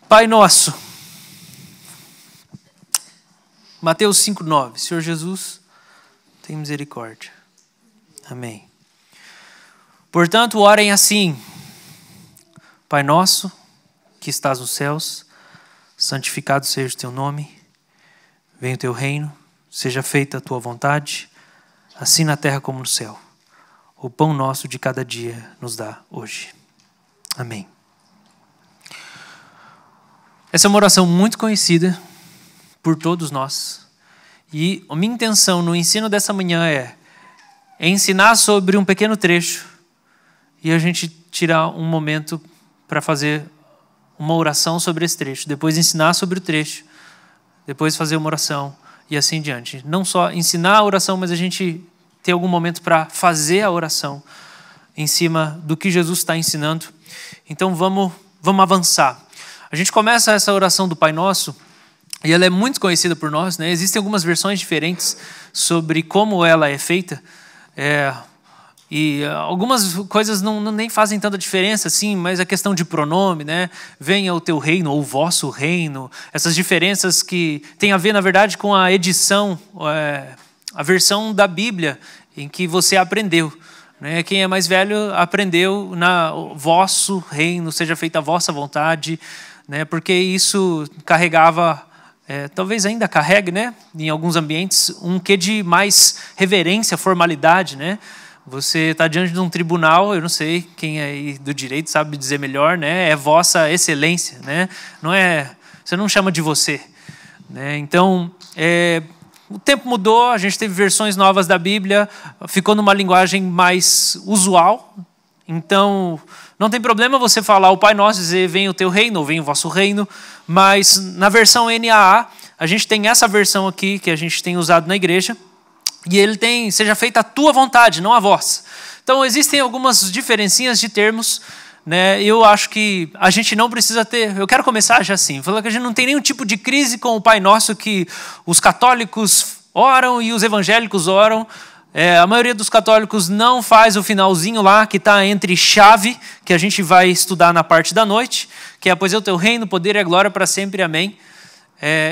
Pai nosso. Mateus 5:9. Senhor Jesus, tem misericórdia. Amém. Portanto, orem assim: Pai nosso, que estás nos céus, santificado seja o teu nome. Venha o teu reino, seja feita a tua vontade, assim na terra como no céu. O pão nosso de cada dia nos dá hoje. Amém. Essa é uma oração muito conhecida por todos nós. E a minha intenção no ensino dessa manhã é ensinar sobre um pequeno trecho e a gente tirar um momento para fazer uma oração sobre esse trecho. Depois ensinar sobre o trecho. Depois fazer uma oração e assim diante. Não só ensinar a oração, mas a gente ter algum momento para fazer a oração em cima do que Jesus está ensinando. Então vamos avançar. A gente começa essa oração do Pai Nosso e ela é muito conhecida por nós, né? Existem algumas versões diferentes sobre como ela é feita. E algumas coisas nem fazem tanta diferença, assim, mas a questão de pronome, né? Venha o teu reino ou o vosso reino. Essas diferenças que tem a ver, na verdade, com a edição, a versão da Bíblia em que você aprendeu. Né? Quem é mais velho aprendeu na vosso reino, seja feita a vossa vontade, né? Porque isso carregava, talvez ainda carregue, né? Em alguns ambientes, um quê de mais reverência, formalidade, né? Você está diante de um tribunal, eu não sei, quem aí do direito sabe dizer melhor, né? É vossa excelência, né? Você não chama de você. Né? Então, o tempo mudou, a gente teve versões novas da Bíblia, ficou numa linguagem mais usual. Então, não tem problema você falar o Pai Nosso, dizer venha o teu reino ou venha o vosso reino, mas na versão NAA, a gente tem essa versão aqui que a gente tem usado na igreja, e ele tem, seja feita a tua vontade, não a vossa. Então, existem algumas diferencinhas de termos, né? Eu acho que a gente não precisa ter... Eu quero começar já assim, falando que a gente não tem nenhum tipo de crise com o Pai Nosso que os católicos oram e os evangélicos oram. A maioria dos católicos não faz o finalzinho lá, que está entre chave, que a gente vai estudar na parte da noite, que é: pois é o teu reino, o poder e a glória para sempre, amém.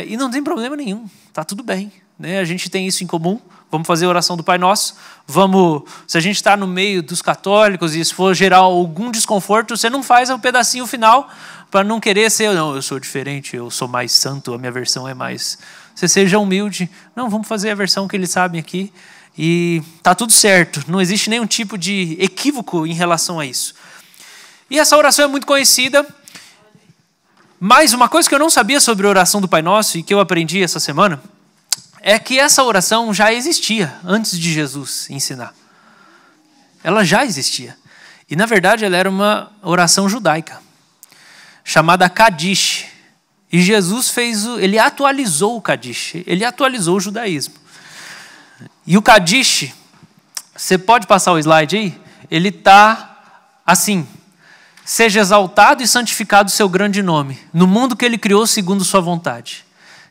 E não tem problema nenhum, está tudo bem. Né? A gente tem isso em comum. Vamos fazer a oração do Pai Nosso. Se a gente está no meio dos católicos e isso for gerar algum desconforto, você não faz o pedacinho final para não querer ser, não, eu sou diferente, eu sou mais santo, a minha versão é mais... Você seja humilde. Não, vamos fazer a versão que eles sabem aqui. E está tudo certo. Não existe nenhum tipo de equívoco em relação a isso. E essa oração é muito conhecida. Mas uma coisa que eu não sabia sobre a oração do Pai Nosso e que eu aprendi essa semana é que essa oração já existia antes de Jesus ensinar. Ela já existia. E, na verdade, ela era uma oração judaica, chamada Kadish. E Jesus ele atualizou o Kadish, ele atualizou o judaísmo. E o Kadish, você pode passar o slide aí? Ele está assim: seja exaltado e santificado o seu grande nome, no mundo que ele criou segundo sua vontade.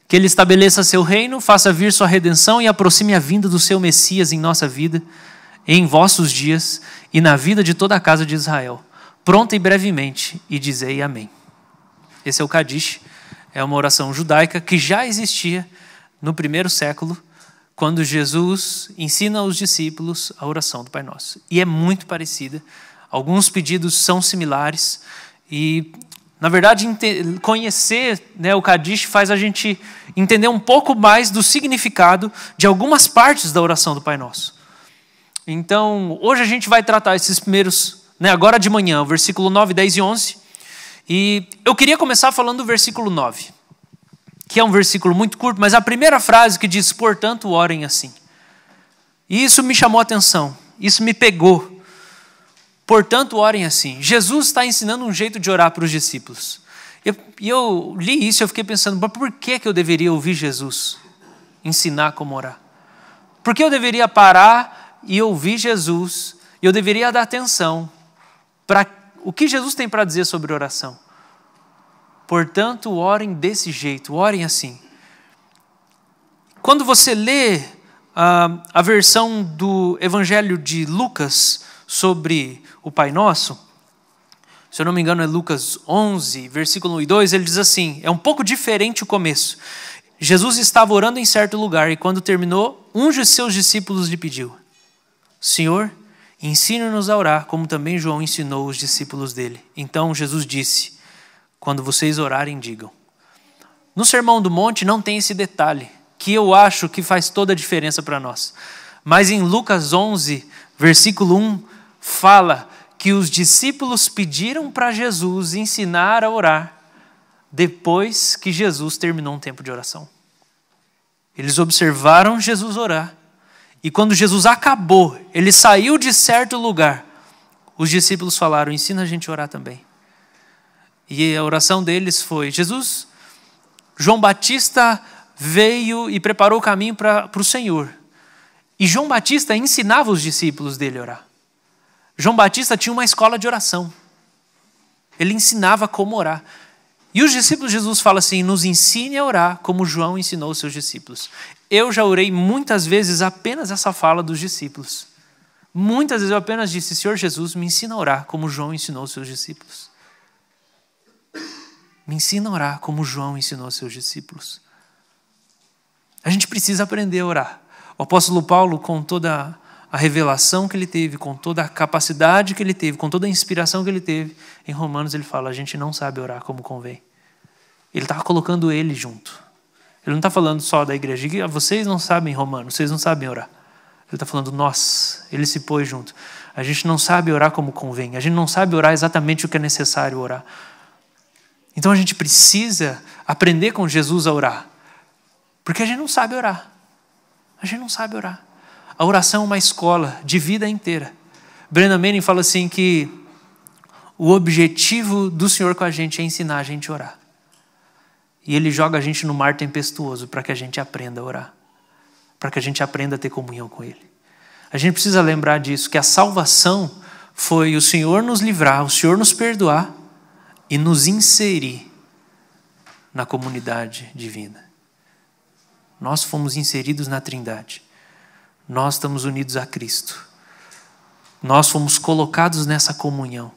Que ele estabeleça seu reino, faça vir sua redenção e aproxime a vinda do seu Messias em nossa vida, em vossos dias e na vida de toda a casa de Israel, pronta e brevemente, e dizei amém. Esse é o Kadish, é uma oração judaica que já existia no primeiro século, quando Jesus ensina aos discípulos a oração do Pai Nosso. E é muito parecida, alguns pedidos são similares e... Na verdade, conhecer, né, o Kadish faz a gente entender um pouco mais do significado de algumas partes da oração do Pai Nosso. Então, hoje a gente vai tratar esses primeiros, né, agora de manhã, o versículo 9, 10 e 11. E eu queria começar falando do versículo 9, que é um versículo muito curto, mas a primeira frase que diz: portanto, orem assim. E isso me chamou a atenção, isso me pegou. Portanto, orem assim. Jesus está ensinando um jeito de orar para os discípulos. E eu li isso e eu fiquei pensando, mas por que eu deveria ouvir Jesus ensinar como orar? Por que eu deveria parar e ouvir Jesus? E eu deveria dar atenção para o que Jesus tem para dizer sobre oração. Portanto, orem desse jeito, orem assim. Quando você lê a versão do Evangelho de Lucas sobre o Pai Nosso, se eu não me engano é Lucas 11, versículo 1 e 2, ele diz assim, é um pouco diferente o começo. Jesus estava orando em certo lugar e quando terminou, um de seus discípulos lhe pediu, Senhor, ensine-nos a orar, como também João ensinou os discípulos dele. Então Jesus disse, quando vocês orarem, digam. No Sermão do Monte não tem esse detalhe, que eu acho que faz toda a diferença para nós. Mas em Lucas 11, versículo 1, fala que os discípulos pediram para Jesus ensinar a orar depois que Jesus terminou um tempo de oração. Eles observaram Jesus orar. E quando Jesus acabou, ele saiu de certo lugar, os discípulos falaram, ensina a gente a orar também. E a oração deles foi, João Batista veio e preparou o caminho para o Senhor. E João Batista ensinava os discípulos dele a orar. João Batista tinha uma escola de oração. Ele ensinava como orar. E os discípulos de Jesus falam assim, nos ensine a orar como João ensinou os seus discípulos. Eu já orei muitas vezes apenas essa fala dos discípulos. Muitas vezes eu apenas disse, Senhor Jesus, me ensina a orar como João ensinou os seus discípulos. Me ensina a orar como João ensinou os seus discípulos. A gente precisa aprender a orar. O apóstolo Paulo, com toda a revelação que ele teve, com toda a capacidade que ele teve, com toda a inspiração que ele teve, em Romanos ele fala, a gente não sabe orar como convém. Ele estava colocando ele junto. Ele não está falando só da igreja. Vocês não sabem Romanos, vocês não sabem orar. Ele está falando nós. Ele se pôs junto. A gente não sabe orar como convém. A gente não sabe orar exatamente o que é necessário orar. Então a gente precisa aprender com Jesus a orar. Porque a gente não sabe orar. A gente não sabe orar. A oração é uma escola de vida inteira. Brennan Manning fala assim que o objetivo do Senhor com a gente é ensinar a gente a orar. E Ele joga a gente no mar tempestuoso para que a gente aprenda a orar. Para que a gente aprenda a ter comunhão com Ele. A gente precisa lembrar disso, que a salvação foi o Senhor nos livrar, o Senhor nos perdoar e nos inserir na comunidade divina. Nós fomos inseridos na Trindade. Nós estamos unidos a Cristo. Nós fomos colocados nessa comunhão.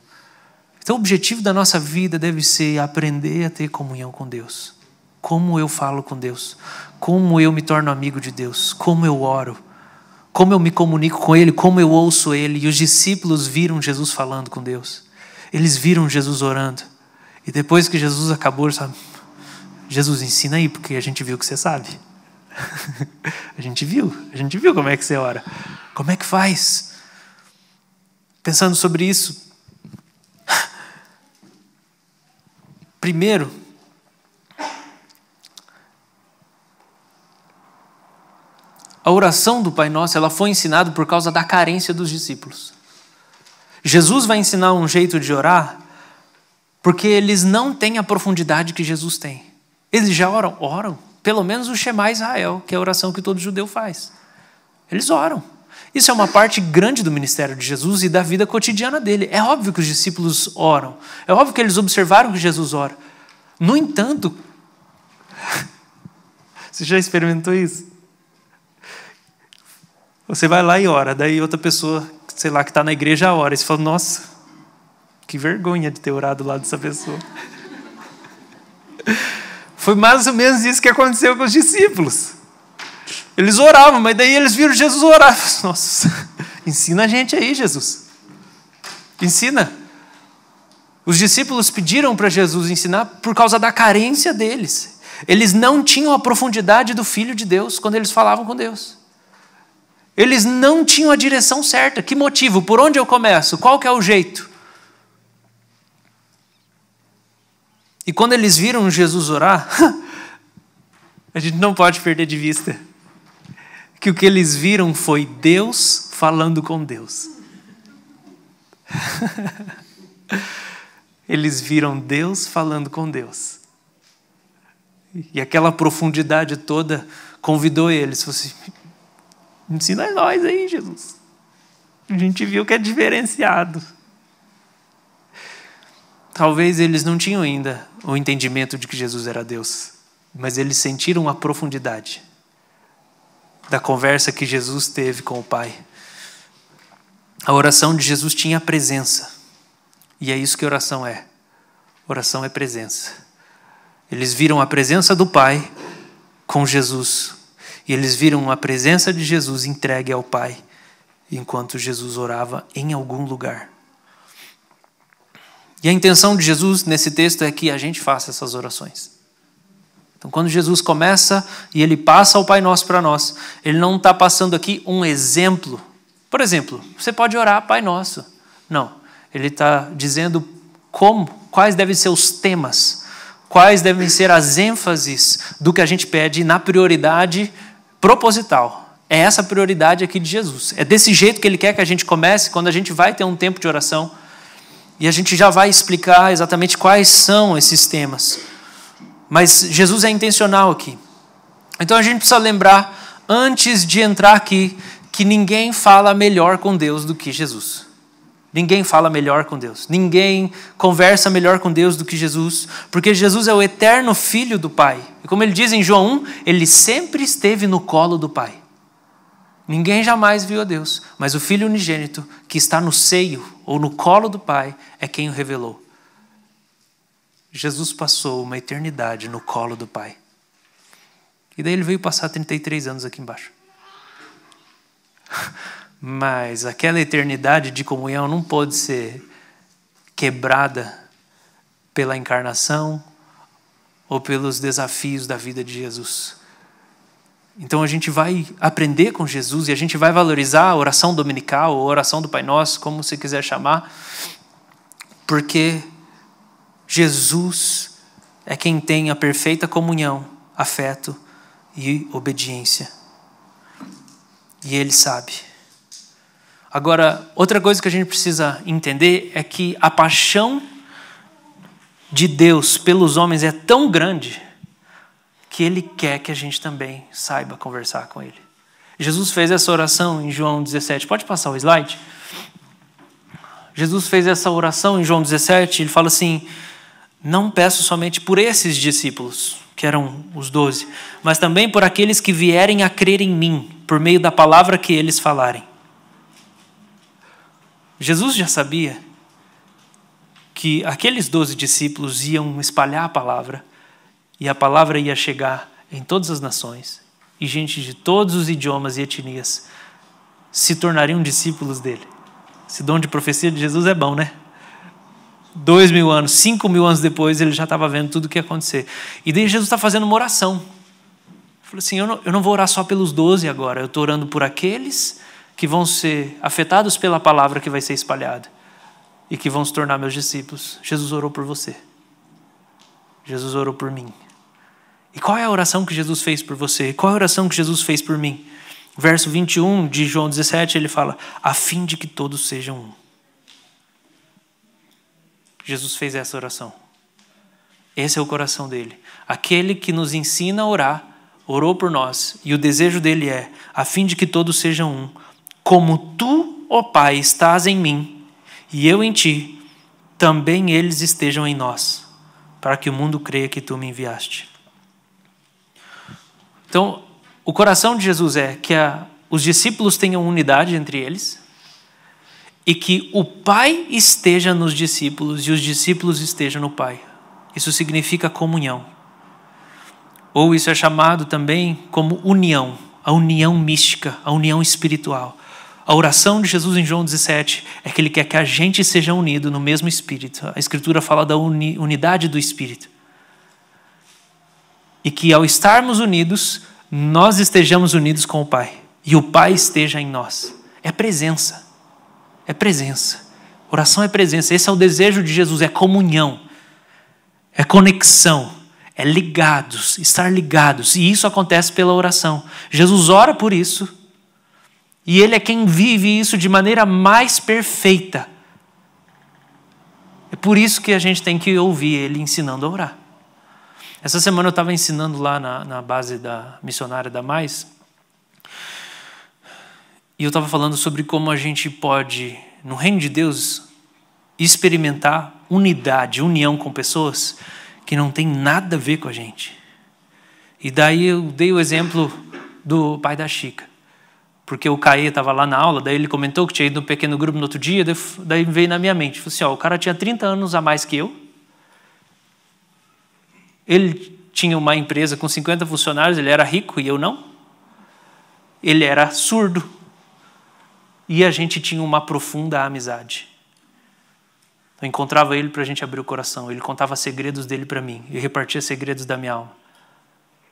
Então o objetivo da nossa vida deve ser aprender a ter comunhão com Deus. Como eu falo com Deus. Como eu me torno amigo de Deus. Como eu oro. Como eu me comunico com Ele. Como eu ouço Ele. E os discípulos viram Jesus falando com Deus. Eles viram Jesus orando. E depois que Jesus acabou, eles falaram, Jesus, ensina aí, porque a gente viu que você sabe. A gente viu como é que você ora. Como é que faz? Pensando sobre isso. Primeiro, a oração do Pai Nosso, ela foi ensinada por causa da carência dos discípulos. Jesus vai ensinar um jeito de orar porque eles não têm a profundidade que Jesus tem. Eles já oram. Pelo menos o Shema Israel, que é a oração que todo judeu faz. Eles oram. Isso é uma parte grande do ministério de Jesus e da vida cotidiana dele. É óbvio que os discípulos oram. É óbvio que eles observaram que Jesus ora. No entanto, você já experimentou isso? Você vai lá e ora, daí outra pessoa, sei lá, que está na igreja ora, e você fala, nossa, que vergonha de ter orado lá dessa pessoa. Foi mais ou menos isso que aconteceu com os discípulos. Eles oravam, mas daí eles viram Jesus orar. Nossa, ensina a gente aí, Jesus. Ensina. Os discípulos pediram para Jesus ensinar por causa da carência deles. Eles não tinham a profundidade do Filho de Deus quando eles falavam com Deus. Eles não tinham a direção certa. Que motivo? Por onde eu começo? Qual que é o jeito? E quando eles viram Jesus orar, a gente não pode perder de vista que o que eles viram foi Deus falando com Deus. Eles viram Deus falando com Deus. E aquela profundidade toda convidou eles. Falou assim, ensina nós aí, Jesus. A gente viu que é diferenciado. Talvez eles não tinham ainda o entendimento de que Jesus era Deus, mas eles sentiram a profundidade da conversa que Jesus teve com o Pai. A oração de Jesus tinha presença. E é isso que oração é. Oração é presença. Eles viram a presença do Pai com Jesus. E eles viram a presença de Jesus entregue ao Pai, enquanto Jesus orava em algum lugar. E a intenção de Jesus nesse texto é que a gente faça essas orações. Então, quando Jesus começa e ele passa o Pai Nosso para nós, ele não está passando aqui um exemplo. Por exemplo, você pode orar Pai Nosso. Não, ele está dizendo quais devem ser os temas, quais devem ser as ênfases do que a gente pede na prioridade proposital. É essa a prioridade aqui de Jesus. É desse jeito que ele quer que a gente comece quando a gente vai ter um tempo de oração. E a gente já vai explicar exatamente quais são esses temas. Mas Jesus é intencional aqui. Então a gente precisa lembrar, antes de entrar aqui, que ninguém fala melhor com Deus do que Jesus. Ninguém fala melhor com Deus. Ninguém conversa melhor com Deus do que Jesus. Porque Jesus é o eterno Filho do Pai. E como ele diz em João 1, ele sempre esteve no colo do Pai. Ninguém jamais viu a Deus, mas o Filho unigênito, que está no seio ou no colo do Pai, é quem o revelou. Jesus passou uma eternidade no colo do Pai. E daí ele veio passar 33 anos aqui embaixo. Mas aquela eternidade de comunhão não pode ser quebrada pela encarnação ou pelos desafios da vida de Jesus. Então a gente vai aprender com Jesus e a gente vai valorizar a oração dominical ou a oração do Pai Nosso, como você quiser chamar, porque Jesus é quem tem a perfeita comunhão, afeto e obediência. E Ele sabe. Agora, outra coisa que a gente precisa entender é que a paixão de Deus pelos homens é tão grande que Ele quer que a gente também saiba conversar com Ele. Jesus fez essa oração em João 17. Pode passar o slide? Jesus fez essa oração em João 17. Ele fala assim: não peço somente por esses discípulos, que eram os 12, mas também por aqueles que vierem a crer em mim, por meio da palavra que eles falarem. Jesus já sabia que aqueles 12 discípulos iam espalhar a palavra, e a palavra ia chegar em todas as nações, e gente de todos os idiomas e etnias se tornariam discípulos dele. Esse dom de profecia de Jesus é bom, né? 2.000 anos, 5.000 anos depois, ele já estava vendo tudo o que ia acontecer. E daí Jesus está fazendo uma oração. Ele falou assim: eu não vou orar só pelos 12 agora, eu estou orando por aqueles que vão ser afetados pela palavra que vai ser espalhada e que vão se tornar meus discípulos. Jesus orou por você. Jesus orou por mim. E qual é a oração que Jesus fez por você? Qual é a oração que Jesus fez por mim? Verso 21 de João 17, ele fala: a fim de que todos sejam um. Jesus fez essa oração. Esse é o coração dele. Aquele que nos ensina a orar, orou por nós. E o desejo dele é: a fim de que todos sejam um. Como tu, ó Pai, estás em mim, e eu em ti, também eles estejam em nós, para que o mundo creia que tu me enviaste. Então, o coração de Jesus é que os discípulos tenham unidade entre eles e que o Pai esteja nos discípulos e os discípulos estejam no Pai. Isso significa comunhão. Ou isso é chamado também como união, a união mística, a união espiritual. A oração de Jesus em João 17 é que ele quer que a gente seja unido no mesmo Espírito. A Escritura fala da unidade do Espírito. E que ao estarmos unidos, nós estejamos unidos com o Pai. E o Pai esteja em nós. É presença. É presença. Oração é presença. Esse é o desejo de Jesus, é comunhão. É conexão. É ligados, estar ligados. E isso acontece pela oração. Jesus ora por isso. E Ele é quem vive isso de maneira mais perfeita. É por isso que a gente tem que ouvir Ele ensinando a orar. Essa semana eu estava ensinando lá na base da missionária da Mais. E eu estava falando sobre como a gente pode, no reino de Deus, experimentar unidade, união com pessoas que não tem nada a ver com a gente. E daí eu dei o exemplo do pai da Chica. porque o Caê estava lá na aula, daí ele comentou que tinha ido num pequeno grupo no outro dia, daí veio na minha mente, falou assim, o cara tinha 30 anos a mais que eu, ele tinha uma empresa com 50 funcionários, ele era rico e eu não, ele era surdo, e a gente tinha uma profunda amizade. Eu encontrava ele para a gente abrir o coração, ele contava segredos dele para mim, eu repartia segredos da minha alma.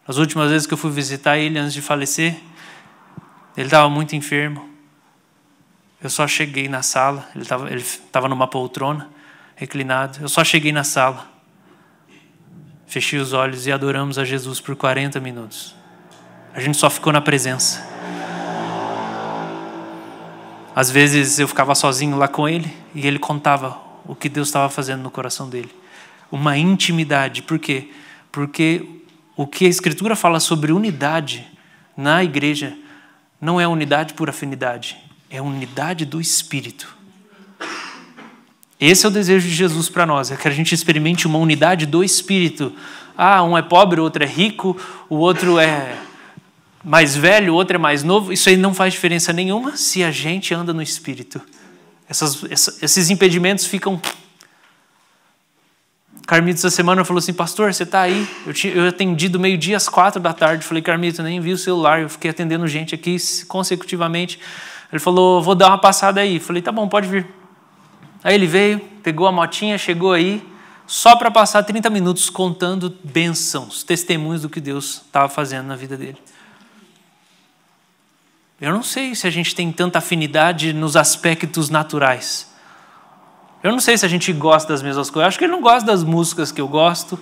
As últimas vezes que eu fui visitar ele antes de falecer, ele estava muito enfermo. Eu só cheguei na sala, ele estava numa poltrona, reclinado. Eu só cheguei na sala, fechei os olhos e adoramos a Jesus por 40 minutos. A gente só ficou na presença. Às vezes eu ficava sozinho lá com ele e ele contava o que Deus estava fazendo no coração dele. Uma intimidade. Por quê? Porque o que a Escritura fala sobre unidade na igreja não é unidade por afinidade, é unidade do Espírito. Esse é o desejo de Jesus para nós, é que a gente experimente uma unidade do Espírito. Um é pobre, o outro é rico, o outro é mais velho, o outro é mais novo. Isso aí não faz diferença nenhuma se a gente anda no Espírito. Esses impedimentos ficam... Carmito essa semana falou assim, pastor, você está aí? Eu atendi do meio-dia às 4 da tarde. Falei, Carmito, nem vi o celular. Eu fiquei atendendo gente aqui consecutivamente. Ele falou, vou dar uma passada aí. Falei, tá bom, pode vir. Aí ele veio, pegou a motinha, chegou aí, só para passar 30 minutos contando bênçãos, testemunhos do que Deus estava fazendo na vida dele. Eu não sei se a gente tem tanta afinidade nos aspectos naturais. Eu não sei se a gente gosta das mesmas coisas. Eu acho que ele não gosta das músicas que eu gosto.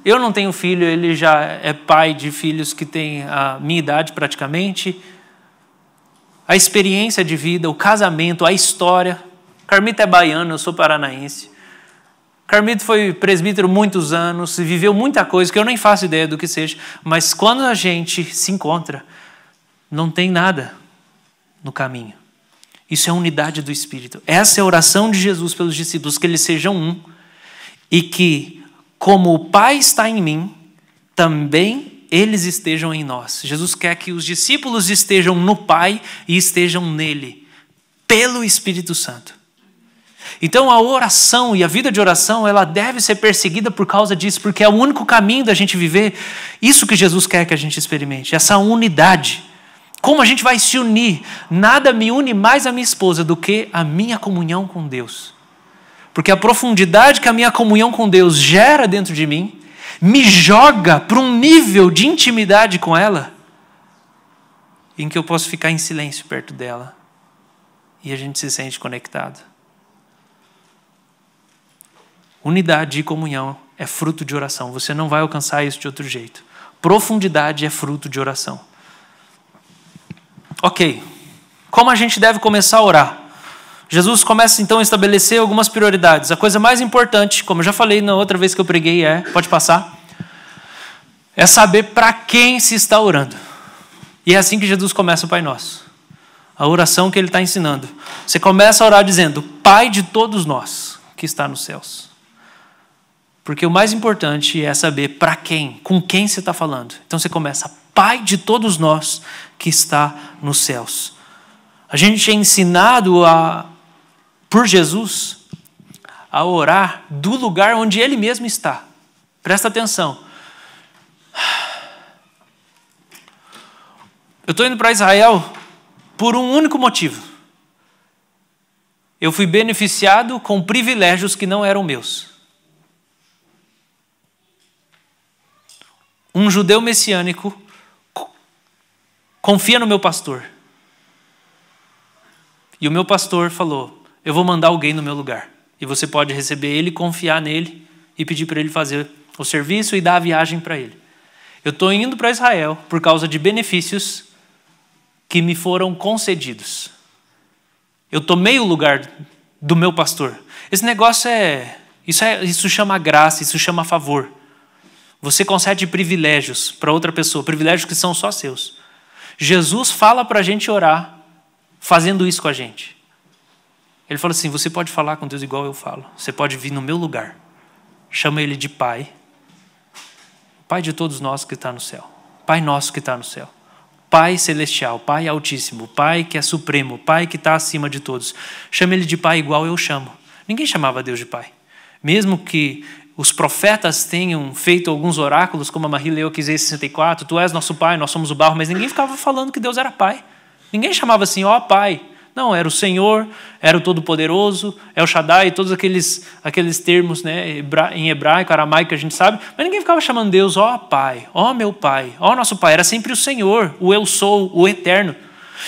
Eu não tenho filho, ele já é pai de filhos que têm a minha idade praticamente. A experiência de vida, o casamento, a história. Carmito é baiano, eu sou paranaense. Carmito foi presbítero muitos anos, viveu muita coisa que eu nem faço ideia do que seja. Mas quando a gente se encontra, não tem nada no caminho. Isso é a unidade do Espírito. Essa é a oração de Jesus pelos discípulos, que eles sejam um e que, como o Pai está em mim, também eles estejam em nós. Jesus quer que os discípulos estejam no Pai e estejam nele, pelo Espírito Santo. Então a oração e a vida de oração, ela deve ser perseguida por causa disso, porque é o único caminho da gente viver isso que Jesus quer que a gente experimente, essa unidade. Como a gente vai se unir? Nada me une mais a minha esposa do que a minha comunhão com Deus. Porque a profundidade que a minha comunhão com Deus gera dentro de mim, me joga para um nível de intimidade com ela, em que eu posso ficar em silêncio perto dela. E a gente se sente conectado. Unidade e comunhão é fruto de oração. Você não vai alcançar isso de outro jeito. Profundidade é fruto de oração. Ok, como a gente deve começar a orar? Jesus começa então a estabelecer algumas prioridades. A coisa mais importante, como eu já falei na outra vez que eu preguei, pode passar, é saber para quem se está orando. E é assim que Jesus começa o Pai Nosso. A oração que ele está ensinando. Você começa a orar dizendo, Pai de todos nós que está nos céus. Porque o mais importante é saber para quem, com quem você está falando. Então você começa, Pai de todos nós que está nos céus. A gente é ensinado por Jesus a orar do lugar onde ele mesmo está. Presta atenção. Eu estou indo para Israel por um único motivo. Eu fui beneficiado com privilégios que não eram meus. Um judeu messiânico confia no meu pastor. E o meu pastor falou, eu vou mandar alguém no meu lugar. E você pode receber ele, confiar nele e pedir para ele fazer o serviço e dar a viagem para ele. Eu estou indo para Israel por causa de benefícios que me foram concedidos. Eu tomei o lugar do meu pastor. Esse negócio isso chama graça, isso chama favor. Você concede privilégios para outra pessoa, privilégios que são só seus. Jesus fala para a gente orar fazendo isso com a gente. Ele fala assim, você pode falar com Deus igual eu falo. Você pode vir no meu lugar. Chama ele de Pai. Pai de todos nós que está no céu. Pai nosso que está no céu. Pai celestial, Pai altíssimo, Pai que é supremo, Pai que está acima de todos. Chama ele de Pai igual eu chamo. Ninguém chamava Deus de Pai. Mesmo que os profetas tenham feito alguns oráculos, como a Marie leu aqui Isaías 64, tu és nosso Pai, nós somos o barro, mas ninguém ficava falando que Deus era Pai. Ninguém chamava assim, ó Pai. Não, era o Senhor, era o Todo-Poderoso, El Shaddai, todos aqueles termos, né, em hebraico, aramaico que a gente sabe, mas ninguém ficava chamando Deus, ó Pai, ó meu Pai, ó nosso Pai. Era sempre o Senhor, o Eu Sou, o Eterno.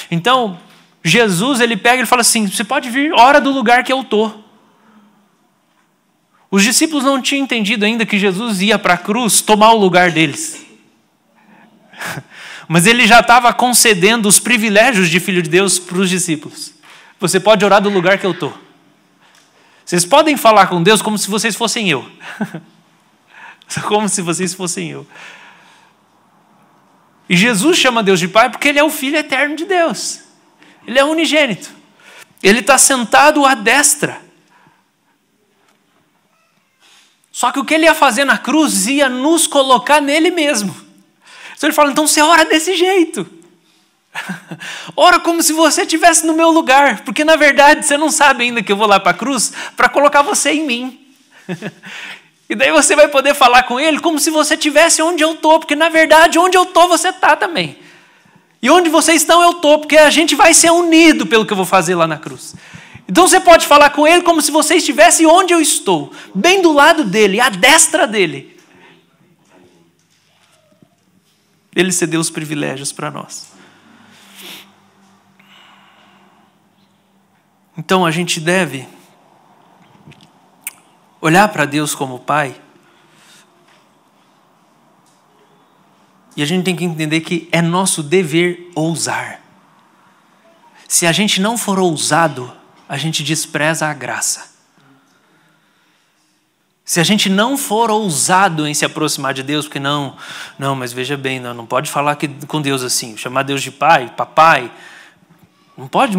Então, Jesus, ele pega e fala assim, você pode vir, ora do lugar que eu estou. Os discípulos não tinham entendido ainda que Jesus ia para a cruz tomar o lugar deles. Mas ele já estava concedendo os privilégios de filho de Deus para os discípulos. Você pode orar do lugar que eu estou. Vocês podem falar com Deus como se vocês fossem eu. Como se vocês fossem eu. E Jesus chama Deus de Pai porque ele é o Filho eterno de Deus. Ele é unigênito. Ele está sentado à destra. Só que o que ele ia fazer na cruz ia nos colocar nele mesmo. Então ele fala, então você ora desse jeito. Ora como se você estivesse no meu lugar. Porque na verdade você não sabe ainda que eu vou lá para a cruz para colocar você em mim. E daí você vai poder falar com ele como se você estivesse onde eu estou. Porque na verdade onde eu estou você está também. E onde vocês estão eu estou. Porque a gente vai ser unido pelo que eu vou fazer lá na cruz. Então você pode falar com ele como se você estivesse onde eu estou, bem do lado dele, à destra dele. Ele cedeu os privilégios para nós. Então a gente deve olhar para Deus como Pai. E a gente tem que entender que é nosso dever ousar. Se a gente não for ousado, a gente despreza a graça. Se a gente não for ousado em se aproximar de Deus, porque não, mas veja bem, não pode falar com Deus assim, chamar Deus de pai, papai. Não pode.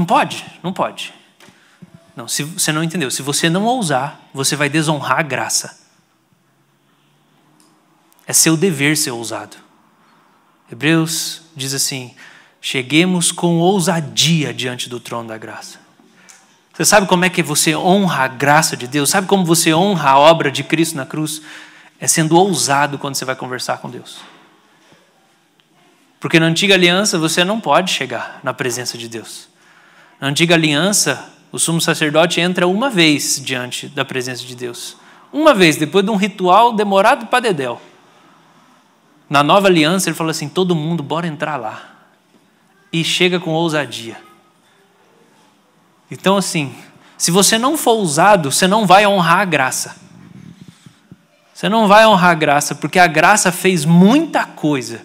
Não, se você não entendeu, se você não ousar, você vai desonrar a graça. É seu dever ser ousado. Hebreus diz assim, cheguemos com ousadia diante do trono da graça. Você sabe como é que você honra a graça de Deus? Sabe como você honra a obra de Cristo na cruz? É sendo ousado quando você vai conversar com Deus. Porque na antiga aliança você não pode chegar na presença de Deus. Na antiga aliança, o sumo sacerdote entra uma vez diante da presença de Deus. Uma vez, depois de um ritual demorado para dedéu. Na nova aliança ele fala assim, todo mundo, bora entrar lá. E chega com ousadia. Então assim, se você não for ousado, você não vai honrar a graça. Você não vai honrar a graça, porque a graça fez muita coisa.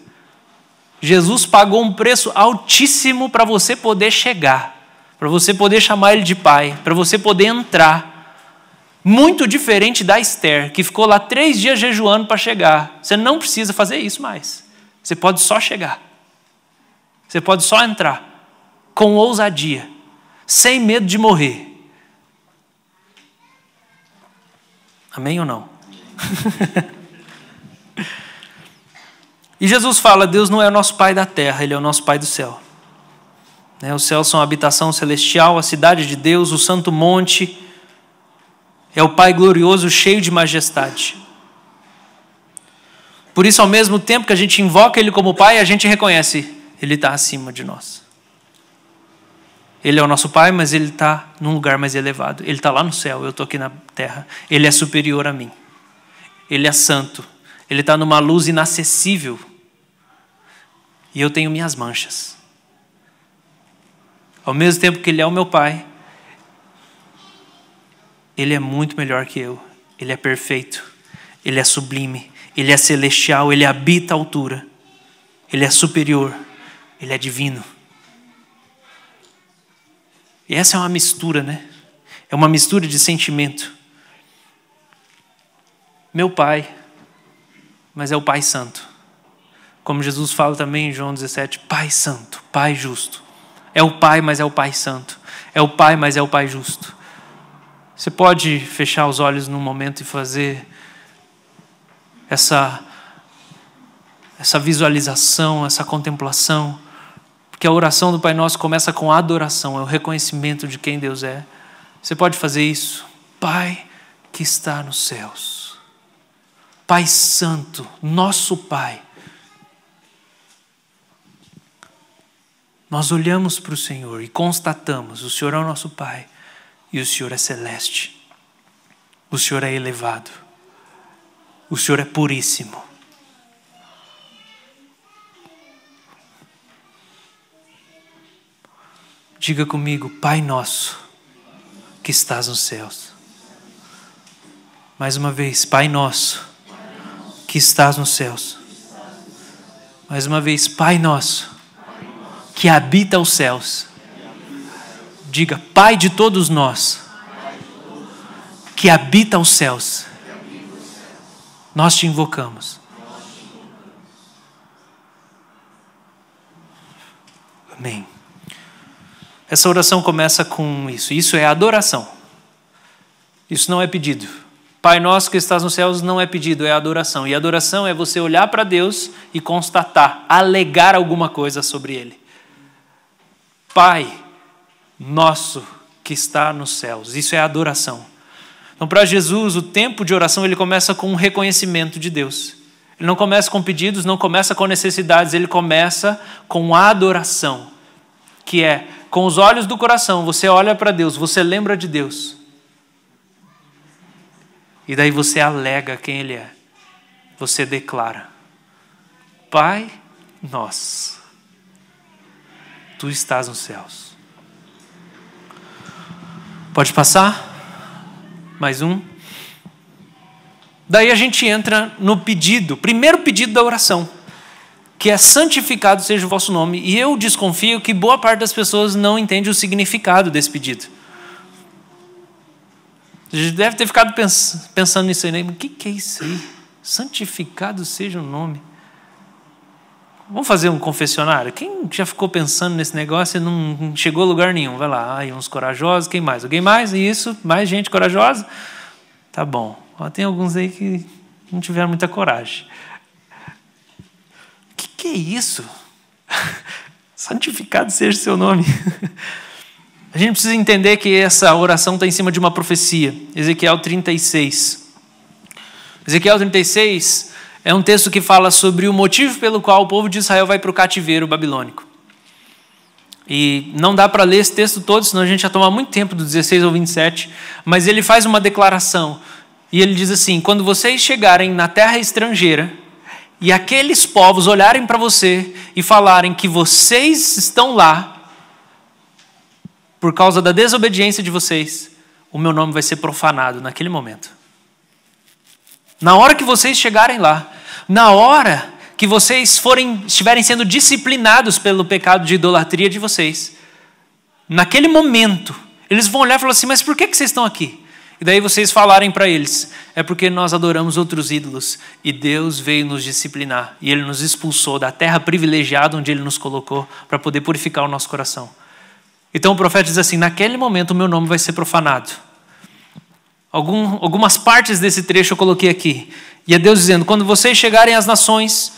Jesus pagou um preço altíssimo para você poder chegar, para você poder chamar ele de pai, para você poder entrar. Muito diferente da Esther, que ficou lá 3 dias jejuando para chegar. Você não precisa fazer isso mais. Você pode só chegar. Você pode só entrar com ousadia. Sem medo de morrer. Amém ou não? E Jesus fala, Deus não é o nosso Pai da terra, Ele é o nosso Pai do céu. Os céus são a habitação celestial, a cidade de Deus, o santo monte. É o Pai glorioso, cheio de majestade. Por isso, ao mesmo tempo que a gente invoca Ele como Pai, a gente reconhece, Ele está acima de nós. Ele é o nosso Pai, mas Ele está num lugar mais elevado. Ele está lá no céu, eu estou aqui na terra. Ele é superior a mim. Ele é santo. Ele está numa luz inacessível. E eu tenho minhas manchas. Ao mesmo tempo que Ele é o meu Pai, Ele é muito melhor que eu. Ele é perfeito. Ele é sublime. Ele é celestial. Ele habita a altura. Ele é superior. Ele é divino. E essa é uma mistura, né? É uma mistura de sentimento. Meu Pai, mas é o Pai Santo. Como Jesus fala também em João 17, Pai Santo, Pai Justo. É o Pai, mas é o Pai Santo. É o Pai, mas é o Pai Justo. Você pode fechar os olhos num momento e fazer essa visualização, essa contemplação Porque a oração do Pai Nosso começa com adoração, é o reconhecimento de quem Deus é. Você pode fazer isso? Pai que está nos céus. Pai Santo, nosso Pai. Nós olhamos para o Senhor e constatamos, o Senhor é o nosso Pai e o Senhor é celeste. O Senhor é elevado. O Senhor é puríssimo. Diga comigo, Pai nosso, que estás nos céus. Mais uma vez, Pai nosso, que estás nos céus. Mais uma vez, Pai nosso, que habita os céus. Diga, Pai de todos nós, que habita os céus. Nós te invocamos. Amém. Essa oração começa com isso. Isso é adoração. Isso não é pedido. Pai nosso que estás nos céus não é pedido, é adoração. E adoração é você olhar para Deus e constatar, alegar alguma coisa sobre Ele. Pai nosso que está nos céus. Isso é adoração. Então, para Jesus, o tempo de oração ele começa com um reconhecimento de Deus. Ele não começa com pedidos, não começa com necessidades, ele começa com adoração, que é com os olhos do coração, você olha para Deus, você lembra de Deus. E daí você alega quem Ele é. Você declara, Pai nosso, Tu estás nos céus. Pode passar? Mais um. Daí a gente entra no pedido, primeiro pedido da oração, que é santificado seja o vosso nome. E eu desconfio que boa parte das pessoas não entende o significado desse pedido. A gente deve ter ficado pensando nisso aí, né? O que é isso aí? Santificado seja o nome. Vamos fazer um confessionário? Quem já ficou pensando nesse negócio e não chegou a lugar nenhum? Vai lá, aí uns corajosos, quem mais? Alguém mais? Isso? Mais gente corajosa? Tá bom. Tem alguns aí que não tiveram muita coragem. O que é isso? Santificado seja o seu nome. A gente precisa entender que essa oração está em cima de uma profecia. Ezequiel 36. Ezequiel 36 é um texto que fala sobre o motivo pelo qual o povo de Israel vai para o cativeiro babilônico. E não dá para ler esse texto todo, senão a gente ia tomar muito tempo, do 16 ao 27. Mas ele faz uma declaração. E ele diz assim, quando vocês chegarem na terra estrangeira, e aqueles povos olharem para você e falarem que vocês estão lá, por causa da desobediência de vocês, o meu nome vai ser profanado naquele momento. Na hora que vocês chegarem lá, na hora que vocês estiverem sendo disciplinados pelo pecado de idolatria de vocês, naquele momento, eles vão olhar e falar assim, mas por que vocês estão aqui? E daí vocês falarem para eles, é porque nós adoramos outros ídolos e Deus veio nos disciplinar e Ele nos expulsou da terra privilegiada onde Ele nos colocou para poder purificar o nosso coração. Então o profeta diz assim, naquele momento o meu nome vai ser profanado. Algumas partes desse trecho eu coloquei aqui. E é Deus dizendo, quando vocês chegarem às nações,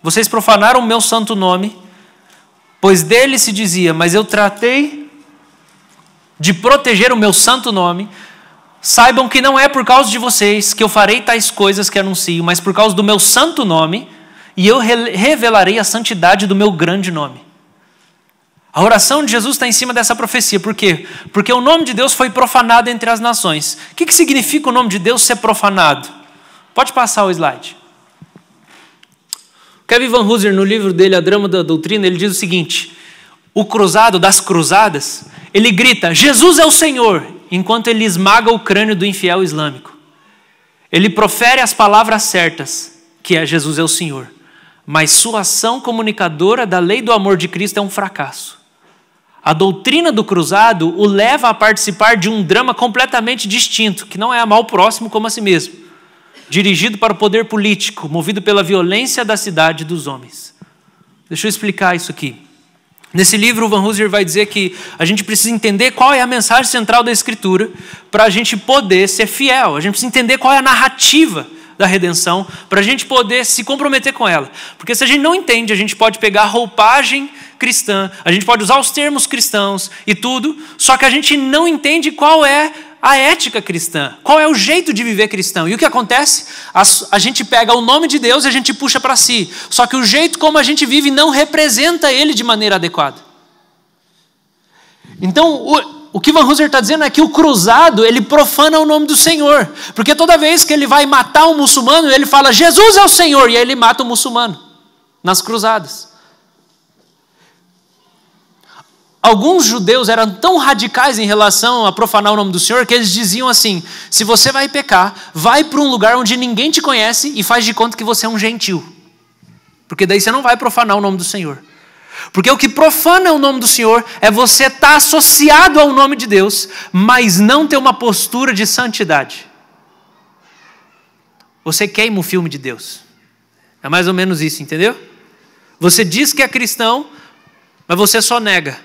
vocês profanaram o meu santo nome, pois dele se dizia, mas eu tratei de proteger o meu santo nome. Saibam que não é por causa de vocês que eu farei tais coisas que anuncio, mas por causa do meu santo nome, e eu revelarei a santidade do meu grande nome. A oração de Jesus está em cima dessa profecia. Por quê? Porque o nome de Deus foi profanado entre as nações. O que significa o nome de Deus ser profanado? Pode passar o slide. Kevin Van Hooser, no livro dele, A Drama da Doutrina, ele diz o seguinte, o cruzado das cruzadas, ele grita, Jesus é o Senhor, enquanto ele esmaga o crânio do infiel islâmico. Ele profere as palavras certas, que é Jesus é o Senhor, mas sua ação comunicadora da lei do amor de Cristo é um fracasso. A doutrina do cruzado o leva a participar de um drama completamente distinto, que não é amar o próximo como a si mesmo, dirigido para o poder político, movido pela violência da cidade dos homens. Deixa eu explicar isso aqui. Nesse livro, o Van Hooser vai dizer que a gente precisa entender qual é a mensagem central da Escritura para a gente poder ser fiel. A gente precisa entender qual é a narrativa da redenção, para a gente poder se comprometer com ela. Porque se a gente não entende, a gente pode pegar a roupagem cristã, a gente pode usar os termos cristãos e tudo, só que a gente não entende qual é a ética cristã, qual é o jeito de viver cristão. E o que acontece? A gente pega o nome de Deus e a gente puxa para si. Só que o jeito como a gente vive não representa Ele de maneira adequada. Então, o que Van Hooser está dizendo é que o cruzado, ele profana o nome do Senhor. Porque toda vez que ele vai matar um muçulmano, ele fala, Jesus é o Senhor, e aí ele mata o muçulmano, nas cruzadas. Alguns judeus eram tão radicais em relação a profanar o nome do Senhor, que eles diziam assim, se você vai pecar, vai para um lugar onde ninguém te conhece e faz de conta que você é um gentil. Porque daí você não vai profanar o nome do Senhor. Porque o que profana o nome do Senhor é você estar associado ao nome de Deus, mas não ter uma postura de santidade. Você queima o filme de Deus. É mais ou menos isso, entendeu? Você diz que é cristão, mas você só nega.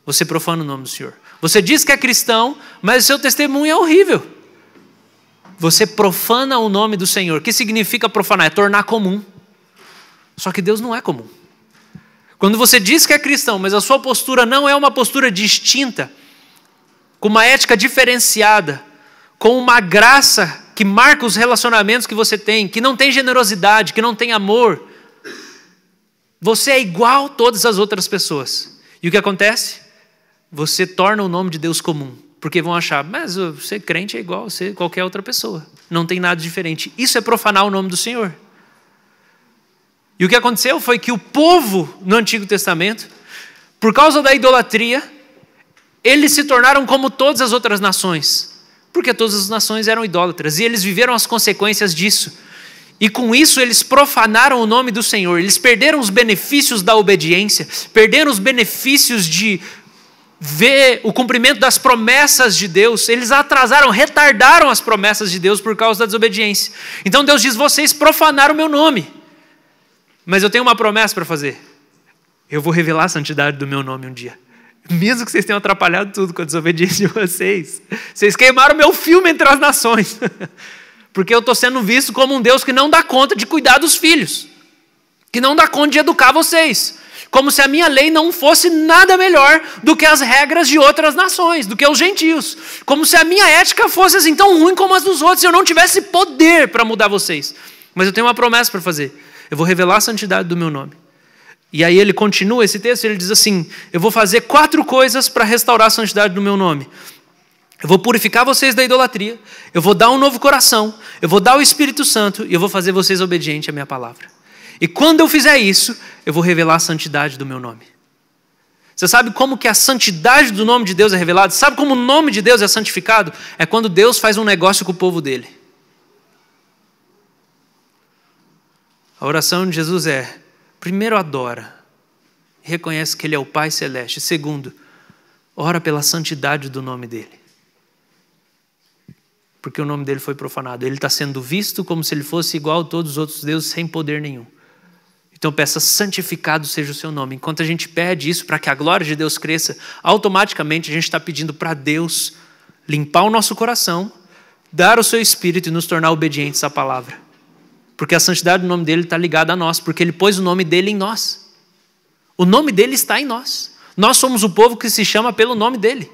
Você profana o nome do Senhor. Você diz que é cristão, mas o seu testemunho é horrível. Você profana o nome do Senhor. O que significa profanar? É tornar comum. Só que Deus não é comum. Quando você diz que é cristão, mas a sua postura não é uma postura distinta, com uma ética diferenciada, com uma graça que marca os relacionamentos que você tem, que não tem generosidade, que não tem amor, você é igual a todas as outras pessoas. E o que acontece? Você torna o nome de Deus comum, porque vão achar, mas ser crente é igual a ser qualquer outra pessoa, não tem nada diferente. Isso é profanar o nome do Senhor. E o que aconteceu foi que o povo no Antigo Testamento, por causa da idolatria, eles se tornaram como todas as outras nações, porque todas as nações eram idólatras, e eles viveram as consequências disso. E com isso eles profanaram o nome do Senhor, eles perderam os benefícios da obediência, perderam os benefícios de ver o cumprimento das promessas de Deus, eles atrasaram, retardaram as promessas de Deus por causa da desobediência. Então Deus diz, vocês profanaram o meu nome. Mas eu tenho uma promessa para fazer. Eu vou revelar a santidade do meu nome um dia. Mesmo que vocês tenham atrapalhado tudo com a desobediência de vocês. Vocês queimaram meu filme entre as nações. Porque eu estou sendo visto como um Deus que não dá conta de cuidar dos filhos. Que não dá conta de educar vocês. Como se a minha lei não fosse nada melhor do que as regras de outras nações, do que os gentios. Como se a minha ética fosse assim tão ruim como as dos outros e eu não tivesse poder para mudar vocês. Mas eu tenho uma promessa para fazer. Eu vou revelar a santidade do meu nome. E aí ele continua esse texto, ele diz assim, eu vou fazer 4 coisas para restaurar a santidade do meu nome. Eu vou purificar vocês da idolatria, eu vou dar um novo coração, eu vou dar o Espírito Santo e eu vou fazer vocês obedientes à minha palavra. E quando eu fizer isso, eu vou revelar a santidade do meu nome. Você sabe como que a santidade do nome de Deus é revelada? Sabe como o nome de Deus é santificado? É quando Deus faz um negócio com o povo dele. A oração de Jesus é, primeiro adora, reconhece que Ele é o Pai Celeste. Segundo, ora pela santidade do nome dEle. Porque o nome dEle foi profanado. Ele está sendo visto como se Ele fosse igual a todos os outros deuses, sem poder nenhum. Então peça, santificado seja o seu nome. Enquanto a gente pede isso para que a glória de Deus cresça, automaticamente a gente está pedindo para Deus limpar o nosso coração, dar o seu Espírito e nos tornar obedientes à palavra. Porque a santidade do nome dele está ligada a nós, porque ele pôs o nome dele em nós. O nome dele está em nós. Nós somos o povo que se chama pelo nome dele.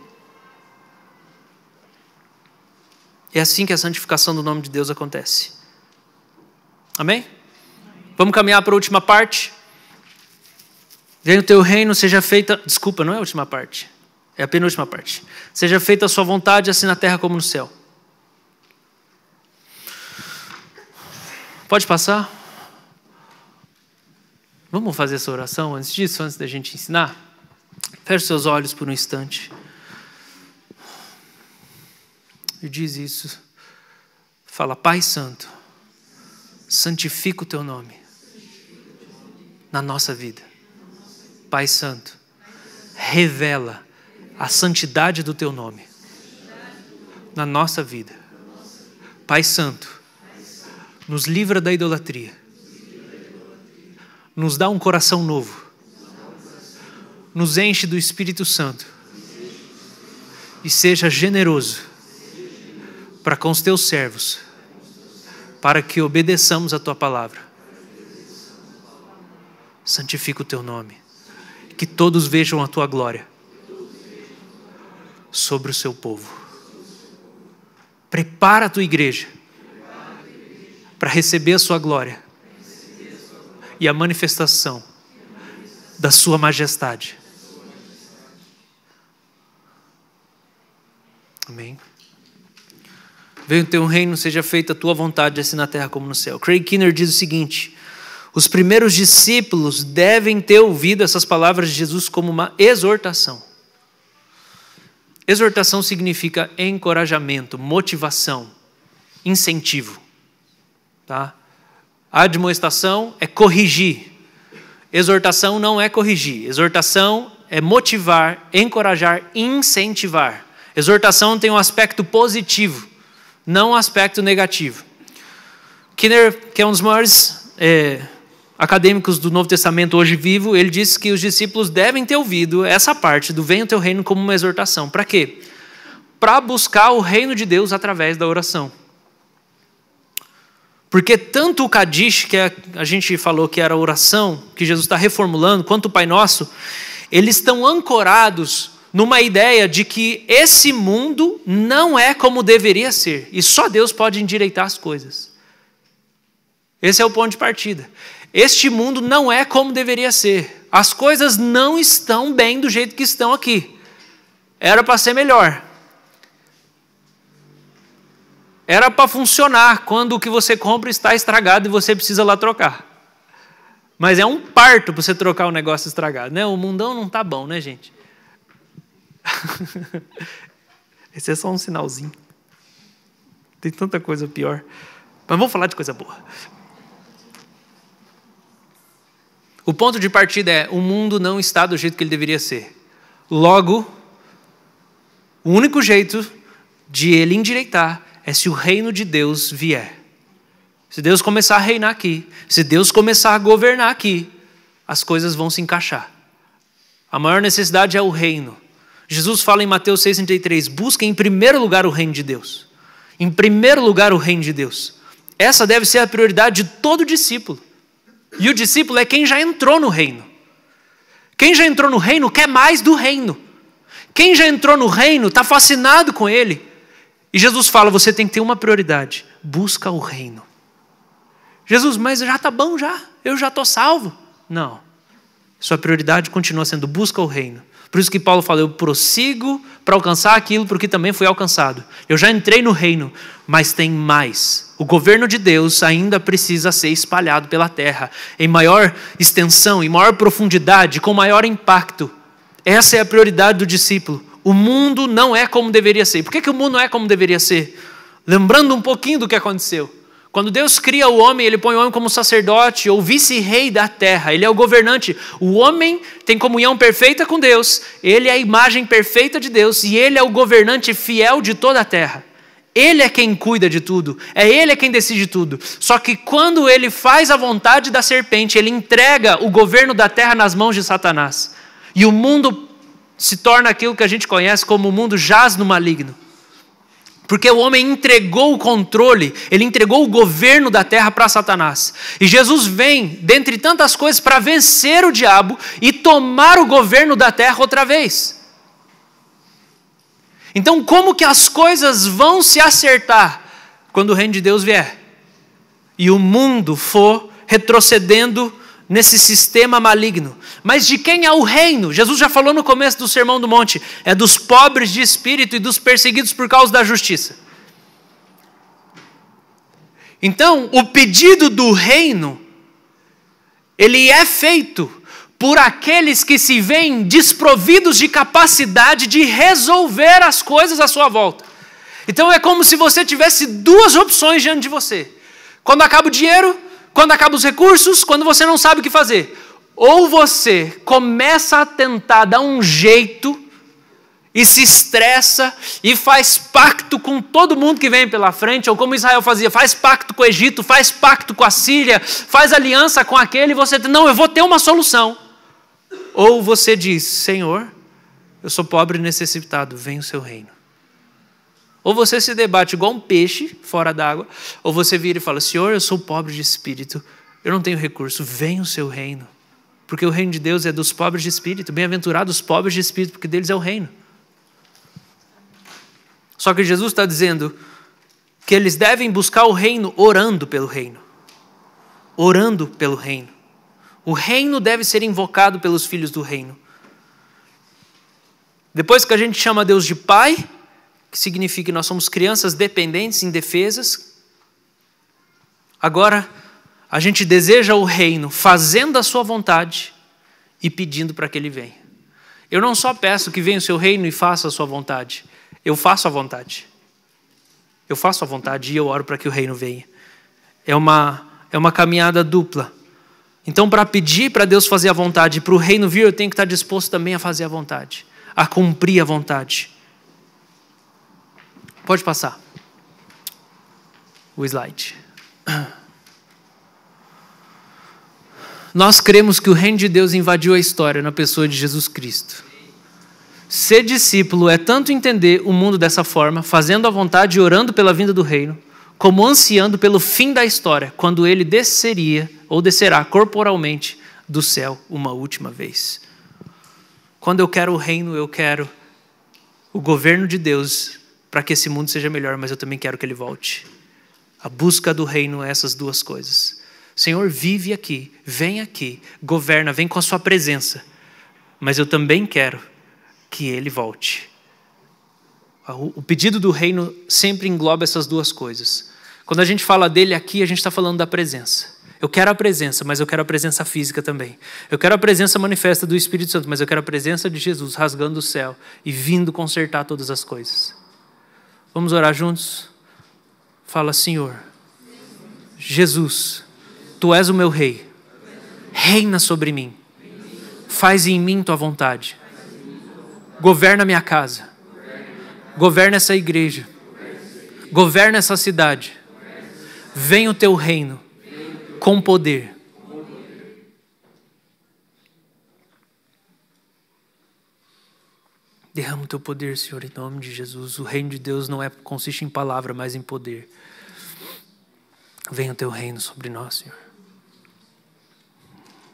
É assim que a santificação do nome de Deus acontece. Amém? Vamos caminhar para a última parte. Venha o teu reino, seja feita... Desculpa, não é a última parte. É a penúltima parte. Seja feita a sua vontade, assim na terra como no céu. Pode passar? Vamos fazer essa oração antes disso, antes da gente ensinar? Feche seus olhos por um instante. E diz isso. Fala, Pai Santo, santifica o teu nome na nossa vida. Pai Santo, revela a santidade do teu nome na nossa vida. Pai Santo, nos livra da idolatria. Nos dá um coração novo. Nos enche do Espírito Santo. E seja generoso para com os teus servos, para que obedeçamos a tua palavra. Santifica o teu nome. Que todos vejam a tua glória sobre o seu povo. Prepara a tua igreja para receber a sua glória e a manifestação da sua majestade. Amém. Venha o teu reino, seja feita a tua vontade, assim na terra como no céu. Craig Kinner diz o seguinte: os primeiros discípulos devem ter ouvido essas palavras de Jesus como uma exortação. Exortação significa encorajamento, motivação, incentivo. Tá? Admoestação é corrigir. Exortação não é corrigir. Exortação é motivar, encorajar, incentivar. Exortação tem um aspecto positivo, não um aspecto negativo. Kinner, que é um dos maiores acadêmicos do Novo Testamento hoje vivo, ele diz que os discípulos devem ter ouvido essa parte do venha o teu reino como uma exortação. Para quê? Para buscar o reino de Deus através da oração. Porque tanto o Kadish, que a gente falou que era a oração que Jesus está reformulando, quanto o Pai Nosso, eles estão ancorados numa ideia de que esse mundo não é como deveria ser. E só Deus pode endireitar as coisas. Esse é o ponto de partida. Este mundo não é como deveria ser. As coisas não estão bem do jeito que estão aqui. Era para ser melhor. Era para funcionar quando o que você compra está estragado e você precisa lá trocar. Mas é um parto para você trocar o negócio estragado, né? O mundão não está bom, né, gente? Esse é só um sinalzinho. Tem tanta coisa pior. Mas vamos falar de coisa boa. O ponto de partida é: o mundo não está do jeito que ele deveria ser. Logo, o único jeito de ele endireitar é se o reino de Deus vier. Se Deus começar a reinar aqui, se Deus começar a governar aqui, as coisas vão se encaixar. A maior necessidade é o reino. Jesus fala em Mateus 6,33, busquem em primeiro lugar o reino de Deus. Em primeiro lugar o reino de Deus. Essa deve ser a prioridade de todo discípulo. E o discípulo é quem já entrou no reino. Quem já entrou no reino quer mais do reino. Quem já entrou no reino está fascinado com ele. E Jesus fala, você tem que ter uma prioridade. Busca o reino. Jesus, mas já está bom já. Eu já estou salvo. Não. Sua prioridade continua sendo busca o reino. Por isso que Paulo fala, eu prossigo para alcançar aquilo porque também fui alcançado. Eu já entrei no reino, mas tem mais. O governo de Deus ainda precisa ser espalhado pela terra, em maior extensão, em maior profundidade, com maior impacto. Essa é a prioridade do discípulo. O mundo não é como deveria ser. Por que o mundo não é como deveria ser? Lembrando um pouquinho do que aconteceu. Quando Deus cria o homem, ele põe o homem como sacerdote ou vice-rei da terra. Ele é o governante. O homem tem comunhão perfeita com Deus. Ele é a imagem perfeita de Deus. E ele é o governante fiel de toda a terra. Ele é quem cuida de tudo. É ele quem decide tudo. Só que quando ele faz a vontade da serpente, ele entrega o governo da terra nas mãos de Satanás. E o mundo se torna aquilo que a gente conhece como o mundo jaz no maligno. Porque o homem entregou o controle, ele entregou o governo da terra para Satanás. E Jesus vem, dentre tantas coisas, para vencer o diabo e tomar o governo da terra outra vez. Então, como que as coisas vão se acertar quando o reino de Deus vier? E o mundo for retrocedendo nesse sistema maligno. Mas de quem é o reino? Jesus já falou no começo do Sermão do Monte. É dos pobres de espírito e dos perseguidos por causa da justiça. Então, o pedido do reino, ele é feito por aqueles que se veem desprovidos de capacidade de resolver as coisas à sua volta. Então, é como se você tivesse duas opções diante de você. Quando acaba o dinheiro, quando acabam os recursos, quando você não sabe o que fazer. Ou você começa a tentar dar um jeito e se estressa e faz pacto com todo mundo que vem pela frente, ou como Israel fazia, faz pacto com o Egito, faz pacto com a Síria, faz aliança com aquele e você diz, não, eu vou ter uma solução. Ou você diz, Senhor, eu sou pobre e necessitado, vem o seu reino. Ou você se debate igual um peixe fora d'água, ou você vira e fala, Senhor, eu sou pobre de espírito, eu não tenho recurso, venha o seu reino. Porque o reino de Deus é dos pobres de espírito, bem-aventurados os pobres de espírito, porque deles é o reino. Só que Jesus está dizendo que eles devem buscar o reino orando pelo reino. Orando pelo reino. O reino deve ser invocado pelos filhos do reino. Depois que a gente chama Deus de Pai, que significa que nós somos crianças dependentes, indefesas, agora a gente deseja o reino fazendo a sua vontade e pedindo para que ele venha. Eu não só peço que venha o seu reino e faça a sua vontade, eu faço a vontade. Eu faço a vontade e eu oro para que o reino venha. É uma caminhada dupla. Então, para pedir para Deus fazer a vontade e para o reino vir, eu tenho que estar disposto também a fazer a vontade, a cumprir a vontade. Pode passar o slide. Nós cremos que o reino de Deus invadiu a história na pessoa de Jesus Cristo. Ser discípulo é tanto entender o mundo dessa forma, fazendo a vontade e orando pela vinda do reino, como ansiando pelo fim da história, quando ele desceria ou descerá corporalmente do céu uma última vez. Quando eu quero o reino, eu quero o governo de Deus para que esse mundo seja melhor, mas eu também quero que ele volte. A busca do reino é essas duas coisas. Senhor, vive aqui, governa, vem com a sua presença, mas eu também quero que ele volte. O pedido do reino sempre engloba essas duas coisas. Quando a gente fala dele aqui, a gente está falando da presença. Eu quero a presença, mas eu quero a presença física também. Eu quero a presença manifesta do Espírito Santo, mas eu quero a presença de Jesus rasgando o céu e vindo consertar todas as coisas. Vamos orar juntos? Fala, Senhor, Jesus, Tu és o meu rei. Reina sobre mim. Faz em mim Tua vontade. Governa minha casa. Governa essa igreja. Governa essa cidade. Venha o Teu reino com poder. Derrama o Teu poder, Senhor, em nome de Jesus. O reino de Deus não consiste em palavra, mas em poder. Venha o Teu reino sobre nós, Senhor.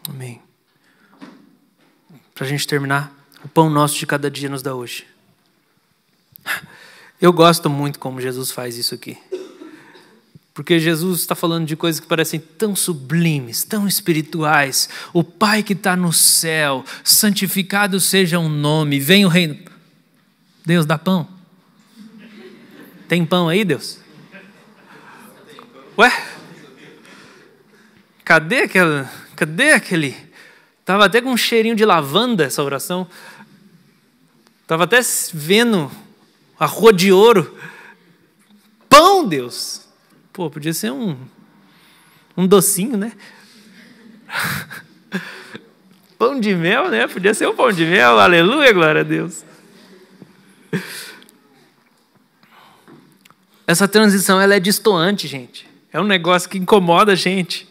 Amém. Para a gente terminar, o pão nosso de cada dia nos dá hoje. Eu gosto muito como Jesus faz isso aqui. Porque Jesus está falando de coisas que parecem tão sublimes, tão espirituais. O Pai que está no céu, santificado seja o nome, venha o reino. Deus dá pão. Tem pão aí, Deus? Ué? Cadê aquele? Estava até com um cheirinho de lavanda essa oração. Estava até vendo a rua de ouro. Pão, Deus! Pô, podia ser um docinho, né? Pão de mel, né? Podia ser um pão de mel. Aleluia, glória a Deus. Essa transição, ela é destoante, gente. É um negócio que incomoda a gente.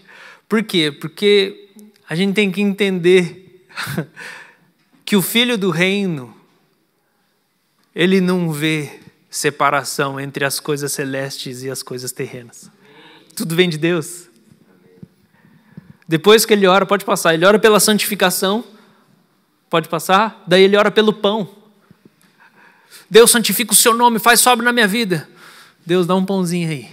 Por quê? Porque a gente tem que entender que o filho do reino, ele não vê separação entre as coisas celestes e as coisas terrenas. Tudo vem de Deus. Depois que ele ora, pode passar. Ele ora pela santificação, pode passar. Daí ele ora pelo pão. Deus, santifica o seu nome, faz sobre na minha vida. Deus, dá um pãozinho aí.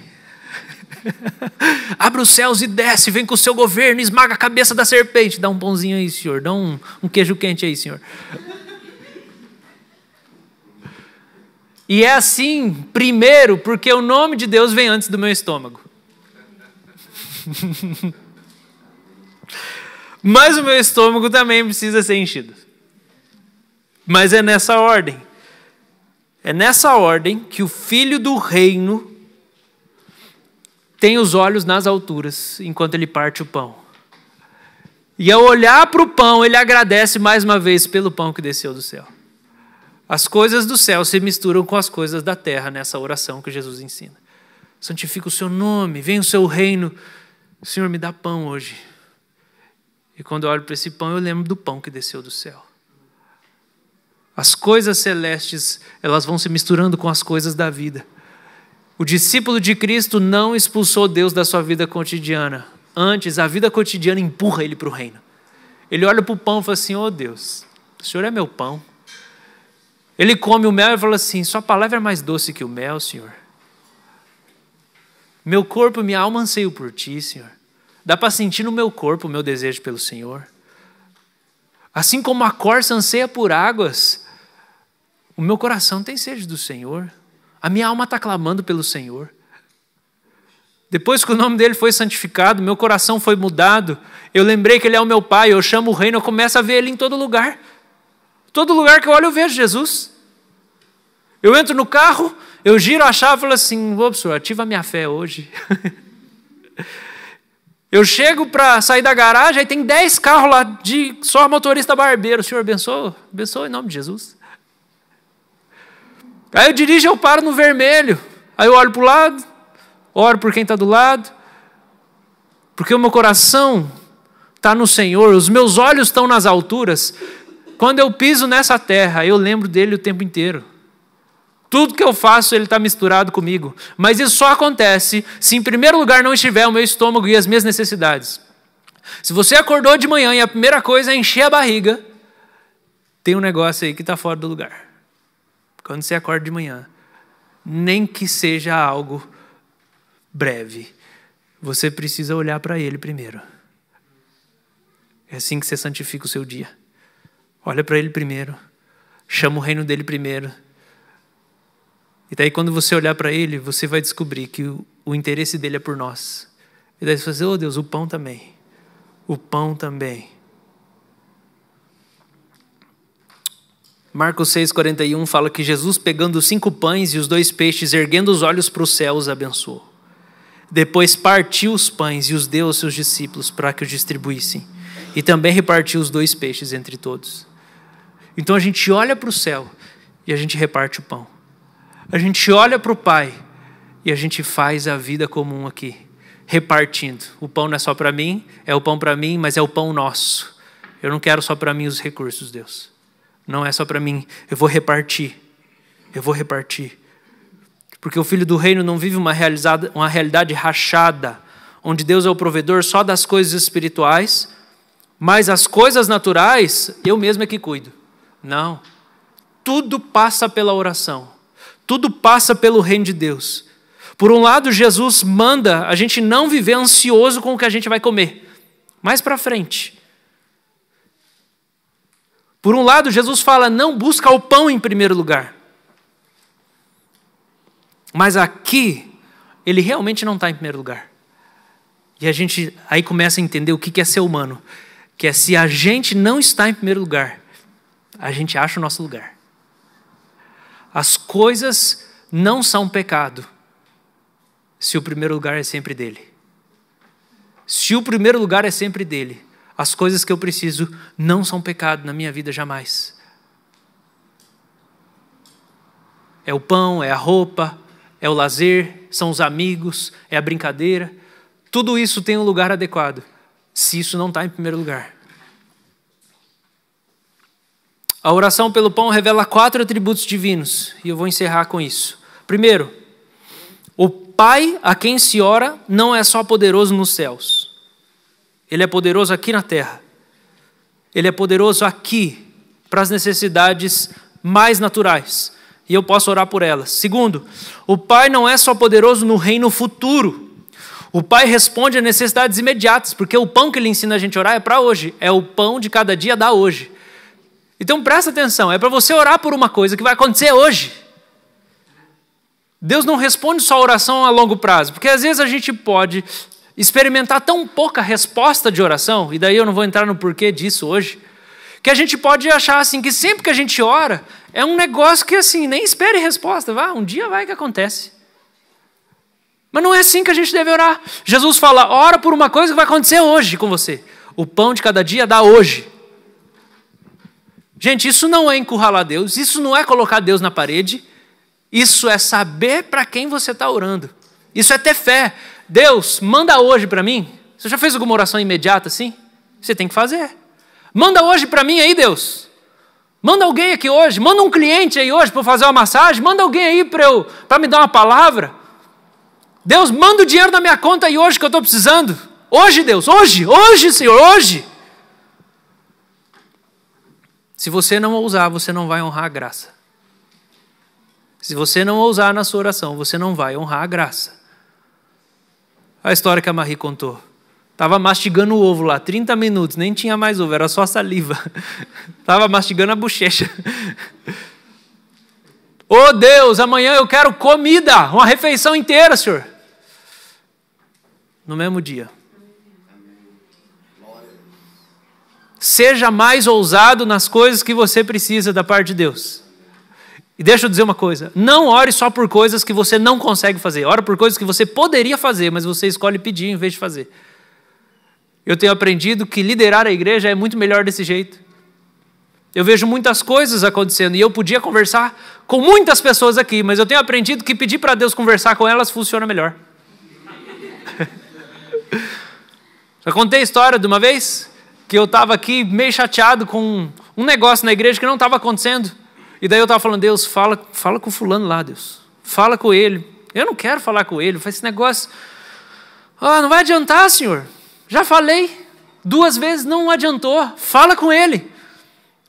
Abre os céus e desce, vem com o seu governo, esmaga a cabeça da serpente. Dá um pãozinho aí, Senhor. Dá um queijo quente aí, Senhor. E é assim, primeiro, porque o nome de Deus vem antes do meu estômago. Mas o meu estômago também precisa ser enchido. Mas é nessa ordem. É nessa ordem que o filho do reino tem os olhos nas alturas, enquanto ele parte o pão. E ao olhar para o pão, ele agradece mais uma vez pelo pão que desceu do céu. As coisas do céu se misturam com as coisas da terra nessa oração que Jesus ensina. Santifica o seu nome, vem o seu reino. Senhor, me dá pão hoje. E quando eu olho para esse pão, eu lembro do pão que desceu do céu. As coisas celestes, elas vão se misturando com as coisas da vida. O discípulo de Cristo não expulsou Deus da sua vida cotidiana. Antes, a vida cotidiana empurra ele para o reino. Ele olha para o pão e fala assim, oh Deus, o Senhor é meu pão. Ele come o mel e fala assim, sua palavra é mais doce que o mel, Senhor. Meu corpo e minha alma anseiam por ti, Senhor. Dá para sentir no meu corpo o meu desejo pelo Senhor. Assim como a corça anseia por águas, o meu coração tem sede do Senhor. A minha alma está clamando pelo Senhor. Depois que o nome dele foi santificado, meu coração foi mudado. Eu lembrei que ele é o meu Pai, eu chamo o reino, eu começo a ver ele em todo lugar. Todo lugar que eu olho eu vejo Jesus. Eu entro no carro, eu giro a chave e falo assim, ô senhor, ativa a minha fé hoje. Eu chego para sair da garagem, aí tem 10 carros lá, de só motorista barbeiro. O Senhor abençoa? Abençoa em nome de Jesus. Aí eu dirijo, eu paro no vermelho. Aí eu olho para o lado, oro por quem está do lado. Porque o meu coração está no Senhor, os meus olhos estão nas alturas. Quando eu piso nessa terra, eu lembro dele o tempo inteiro. Tudo que eu faço, ele está misturado comigo. Mas isso só acontece se em primeiro lugar não estiver o meu estômago e as minhas necessidades. Se você acordou de manhã e a primeira coisa é encher a barriga, tem um negócio aí que está fora do lugar. Quando você acorda de manhã, nem que seja algo breve, você precisa olhar para ele primeiro. É assim que você santifica o seu dia. Olha para ele primeiro. Chama o reino dele primeiro. E daí quando você olhar para ele, você vai descobrir que o interesse dele é por nós. E daí você vai dizer, oh Deus, o pão também. O pão também. Marcos 6,41 fala que Jesus, pegando os 5 pães e os 2 peixes, erguendo os olhos para os céus, abençoou. Depois partiu os pães e os deu aos seus discípulos para que os distribuíssem. E também repartiu os 2 peixes entre todos. Então a gente olha para o céu e a gente reparte o pão. A gente olha para o Pai e a gente faz a vida comum aqui, repartindo. O pão não é só para mim, é o pão para mim, mas é o pão nosso. Eu não quero só para mim os recursos, Deus. Não é só para mim, eu vou repartir. Eu vou repartir. Porque o Filho do Reino não vive uma realidade rachada, onde Deus é o provedor só das coisas espirituais, mas as coisas naturais, eu mesmo é que cuido. Não. Tudo passa pela oração. Tudo passa pelo reino de Deus. Por um lado, Jesus manda a gente não viver ansioso com o que a gente vai comer. Mais para frente. Por um lado, Jesus fala, não busca o pão em primeiro lugar. Mas aqui, ele realmente não está em primeiro lugar. E a gente aí começa a entender o que é ser humano. Que é se a gente não está em primeiro lugar, a gente acha o nosso lugar. As coisas não são pecado se o primeiro lugar é sempre dele. Se o primeiro lugar é sempre dele, as coisas que eu preciso não são pecado na minha vida jamais. É o pão, é a roupa, é o lazer, são os amigos, é a brincadeira. Tudo isso tem um lugar adequado, se isso não está em primeiro lugar. A oração pelo pão revela 4 atributos divinos, e eu vou encerrar com isso. Primeiro, o Pai a quem se ora não é só poderoso nos céus. Ele é poderoso aqui na terra. Ele é poderoso aqui para as necessidades mais naturais, e eu posso orar por elas. Segundo, o Pai não é só poderoso no reino futuro. O Pai responde a necessidades imediatas, porque o pão que Ele ensina a gente a orar é para hoje. É o pão de cada dia da hoje. Então presta atenção, é para você orar por uma coisa que vai acontecer hoje. Deus não responde só a oração a longo prazo, porque às vezes a gente pode experimentar tão pouca resposta de oração, e daí eu não vou entrar no porquê disso hoje, que a gente pode achar assim, que sempre que a gente ora, é um negócio que assim, nem espere resposta, um dia vai que acontece. Mas não é assim que a gente deve orar. Jesus fala, ora por uma coisa que vai acontecer hoje com você. O pão de cada dia dá hoje. Gente, isso não é encurralar Deus, isso não é colocar Deus na parede, isso é saber para quem você está orando. Isso é ter fé. Deus, manda hoje para mim. Você já fez alguma oração imediata assim? Você tem que fazer. Manda hoje para mim aí, Deus. Manda alguém aqui hoje, manda um cliente aí hoje para eu fazer uma massagem, manda alguém aí para me dar uma palavra. Deus, manda o dinheiro na minha conta aí hoje que eu estou precisando. Hoje, Deus, hoje, Senhor, hoje. Se você não ousar, você não vai honrar a graça. Se você não ousar na sua oração, você não vai honrar a graça. A história que a Marie contou. Estava mastigando o ovo lá, 30 minutos, nem tinha mais ovo, era só saliva. Estava mastigando a bochecha. Oh Deus, amanhã eu quero comida, uma refeição inteira, Senhor. No mesmo dia. Seja mais ousado nas coisas que você precisa da parte de Deus. E deixa eu dizer uma coisa, não ore só por coisas que você não consegue fazer. Ore por coisas que você poderia fazer, mas você escolhe pedir em vez de fazer. Eu tenho aprendido que liderar a igreja é muito melhor desse jeito. Eu vejo muitas coisas acontecendo e eu podia conversar com muitas pessoas aqui, mas eu tenho aprendido que pedir para Deus conversar com elas funciona melhor. Já contei a história de uma vez que eu estava aqui meio chateado com um negócio na igreja que não estava acontecendo. E daí eu estava falando, Deus, fala com o fulano lá, Deus. Fala com ele. Eu não quero falar com ele, faz esse negócio. Não vai adiantar, Senhor. Já falei 2 vezes, não adiantou. Fala com ele.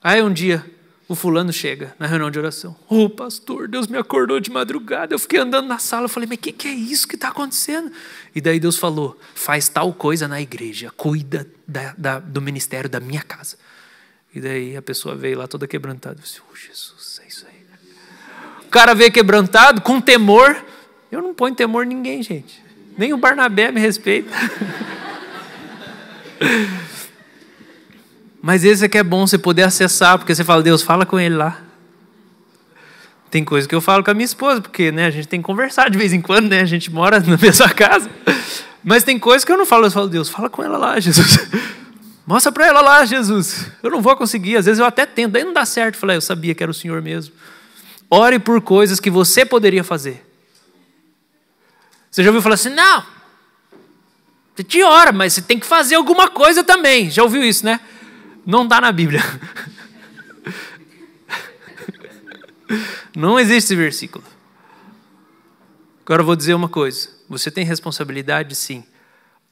Aí um dia, o fulano chega na reunião de oração. Pastor, Deus me acordou de madrugada. Eu fiquei andando na sala, eu falei, mas o que é isso que está acontecendo? E daí Deus falou, faz tal coisa na igreja, cuida do ministério da minha casa. E daí a pessoa veio lá toda quebrantada. Eu disse, Jesus, é isso aí. O cara veio quebrantado, com temor. Eu não ponho temor em ninguém, gente. Nem o Barnabé me respeita. Mas esse aqui é bom você poder acessar, porque você fala, Deus, fala com ele lá. Tem coisa que eu falo com a minha esposa, porque a gente tem que conversar de vez em quando, a gente mora na mesma casa. Mas tem coisa que eu não falo, eu falo, Deus, fala com ela lá, Jesus. Mostra para ela lá, Jesus. Eu não vou conseguir, às vezes eu até tento, daí não dá certo. Eu falei, eu sabia que era o Senhor mesmo. Ore por coisas que você poderia fazer. Você já ouviu falar assim, não, você te ora, mas você tem que fazer alguma coisa também. Já ouviu isso, né? Não está na Bíblia. Não existe esse versículo. Agora eu vou dizer uma coisa. Você tem responsabilidade, sim.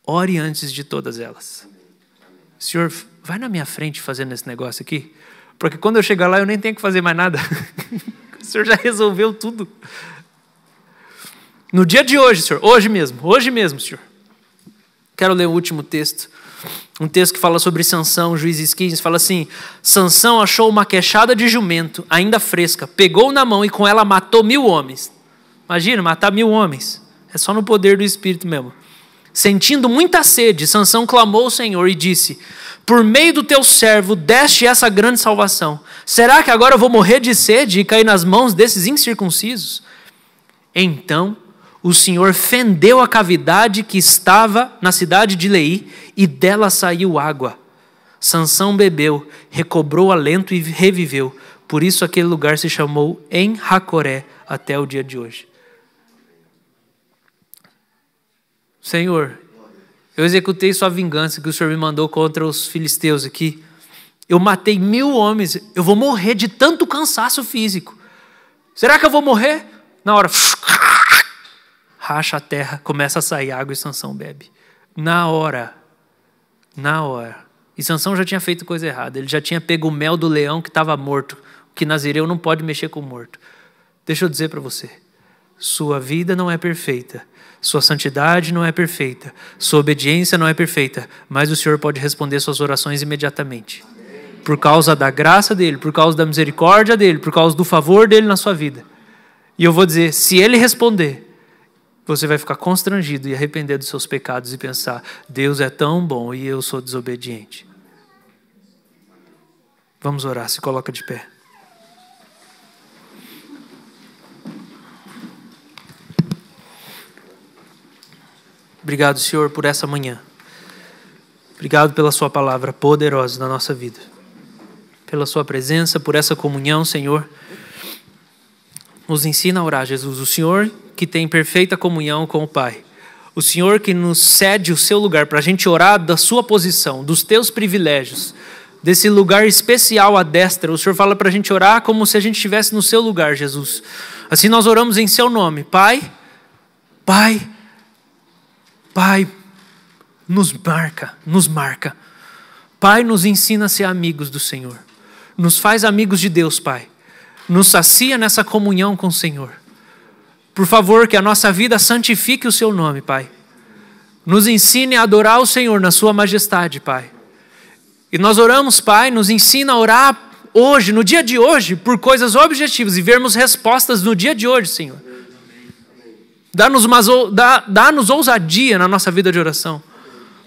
Ore antes de todas elas. Senhor, vai na minha frente fazendo esse negócio aqui, porque quando eu chegar lá eu nem tenho que fazer mais nada. O Senhor já resolveu tudo. No dia de hoje, Senhor, hoje mesmo, Senhor. Quero ler o último texto. Um texto que fala sobre Sansão, Juízes 15, fala assim, Sansão achou uma queixada de jumento, ainda fresca, pegou na mão e com ela matou 1000 homens. Imagina, matar 1000 homens. É só no poder do Espírito mesmo. Sentindo muita sede, Sansão clamou ao Senhor e disse, por meio do teu servo deste essa grande salvação. Será que agora eu vou morrer de sede e cair nas mãos desses incircuncisos? Então o Senhor fendeu a cavidade que estava na cidade de Leí e dela saiu água. Sansão bebeu, recobrou alento e reviveu. Por isso aquele lugar se chamou En-Hacoré até o dia de hoje. Senhor, eu executei sua vingança que o Senhor me mandou contra os filisteus aqui. Eu matei 1000 homens, eu vou morrer de tanto cansaço físico. Será que eu vou morrer? Na hora, racha a terra, começa a sair água e Sansão bebe. Na hora. E Sansão já tinha feito coisa errada, ele já tinha pego o mel do leão que estava morto, que nazireu não pode mexer com o morto. Deixa eu dizer para você, sua vida não é perfeita, sua santidade não é perfeita, sua obediência não é perfeita, mas o Senhor pode responder suas orações imediatamente. Por causa da graça dele, por causa da misericórdia dele, por causa do favor dele na sua vida. E eu vou dizer, se ele responder, você vai ficar constrangido e arrepender dos seus pecados e pensar, Deus é tão bom e eu sou desobediente. Vamos orar, se coloca de pé. Obrigado, Senhor, por essa manhã. Obrigado pela sua palavra poderosa na nossa vida. Pela sua presença, por essa comunhão, Senhor. Nos ensina a orar, Jesus. O Senhor que tem perfeita comunhão com o Pai. O Senhor que nos cede o seu lugar para a gente orar da sua posição, dos teus privilégios. desse lugar especial à destra. O Senhor fala para a gente orar como se a gente estivesse no seu lugar, Jesus. Assim nós oramos em seu nome. Pai, Pai, Pai, nos marca. Pai, nos ensina a ser amigos do Senhor. Nos faz amigos de Deus, Pai. Nos sacia nessa comunhão com o Senhor. Por favor, que a nossa vida santifique o seu nome, Pai. Nos ensine a adorar o Senhor na sua majestade, Pai. E nós oramos, Pai, nos ensina a orar hoje, no dia de hoje, por coisas objetivas e vermos respostas no dia de hoje, Senhor. Dá-nos ousadia na nossa vida de oração.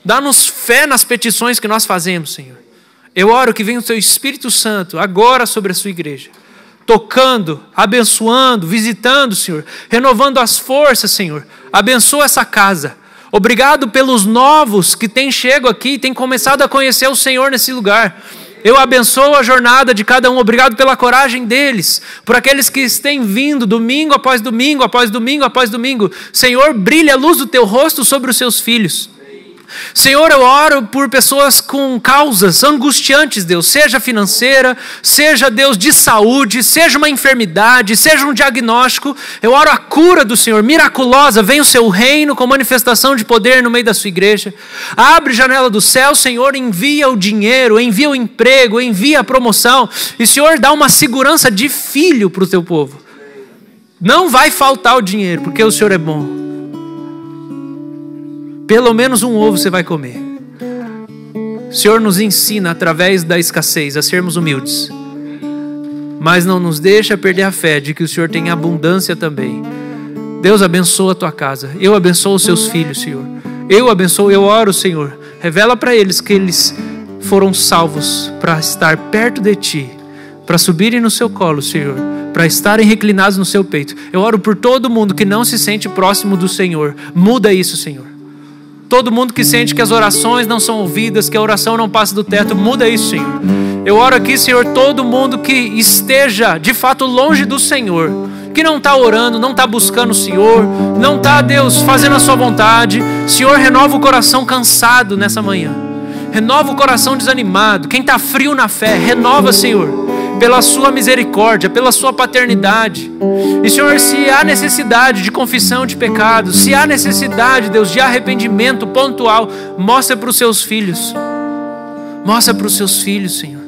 Dá-nos fé nas petições que nós fazemos, Senhor. Eu oro que venha o Teu Espírito Santo agora sobre a sua igreja, tocando, abençoando, visitando, Senhor, renovando as forças, Senhor. Abençoa essa casa. Obrigado pelos novos que têm chego aqui e têm começado a conhecer o Senhor nesse lugar. Eu abençoo a jornada de cada um. Obrigado pela coragem deles, por aqueles que têm vindo domingo após domingo, após domingo, após domingo. Senhor, brilha a luz do Teu rosto sobre os Seus filhos. Senhor, eu oro por pessoas com causas angustiantes, Deus, seja financeira, seja, Deus, de saúde, seja uma enfermidade, seja um diagnóstico. Eu oro a cura do Senhor, miraculosa, venha o Seu reino com manifestação de poder no meio da sua igreja. Abre janela do céu, Senhor, envia o dinheiro, envia o emprego, envia a promoção. E, Senhor, dá uma segurança de filho para o Teu povo. Não vai faltar o dinheiro, porque o Senhor é bom. Pelo menos um ovo você vai comer. O Senhor nos ensina através da escassez a sermos humildes, mas não nos deixa perder a fé de que o Senhor tem abundância também. Deus abençoa a tua casa. Eu abençoo os seus filhos, Senhor. Eu oro, Senhor. Revela para eles que eles foram salvos para estar perto de Ti, para subirem no Seu colo, Senhor, para estarem reclinados no Seu peito. Eu oro por todo mundo que não se sente próximo do Senhor. Muda isso, Senhor. Todo mundo que sente que as orações não são ouvidas, que a oração não passa do teto, muda isso, Senhor. Eu oro aqui, Senhor, todo mundo que esteja de fato longe do Senhor, que não está orando, não está buscando o Senhor, não está, Deus, fazendo a sua vontade. Senhor, renova o coração cansado nessa manhã. Renova o coração desanimado. Quem está frio na fé, renova, Senhor, pela sua misericórdia, pela sua paternidade. E, Senhor, se há necessidade de confissão de pecados, se há necessidade, Deus, de arrependimento pontual, mostra para os seus filhos. Mostra para os seus filhos, Senhor.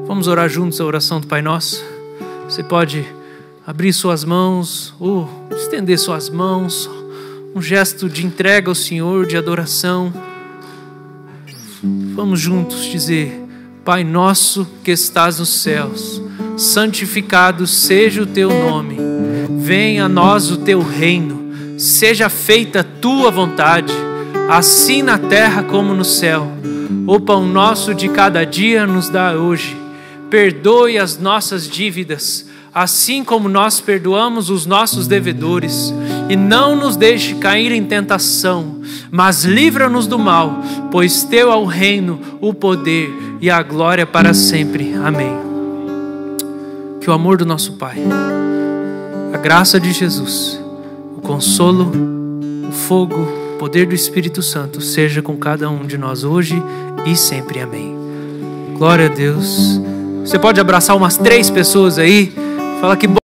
Vamos orar juntos a oração do Pai Nosso. Você pode abrir suas mãos ou estender suas mãos, um gesto de entrega ao Senhor, de adoração. Vamos juntos dizer: Pai nosso que estás nos céus, santificado seja o Teu nome. Venha a nós o Teu reino. Seja feita a Tua vontade, assim na terra como no céu. O pão nosso de cada dia nos dá hoje. Perdoe as nossas dívidas, assim como nós perdoamos os nossos devedores. E não nos deixe cair em tentação, mas livra-nos do mal, pois Teu é o reino, o poder e a glória para sempre. Amém. Que o amor do nosso Pai, a graça de Jesus, o consolo, o fogo, o poder do Espírito Santo seja com cada um de nós hoje e sempre. Amém. Glória a Deus. Você pode abraçar umas 3 pessoas aí. Fala que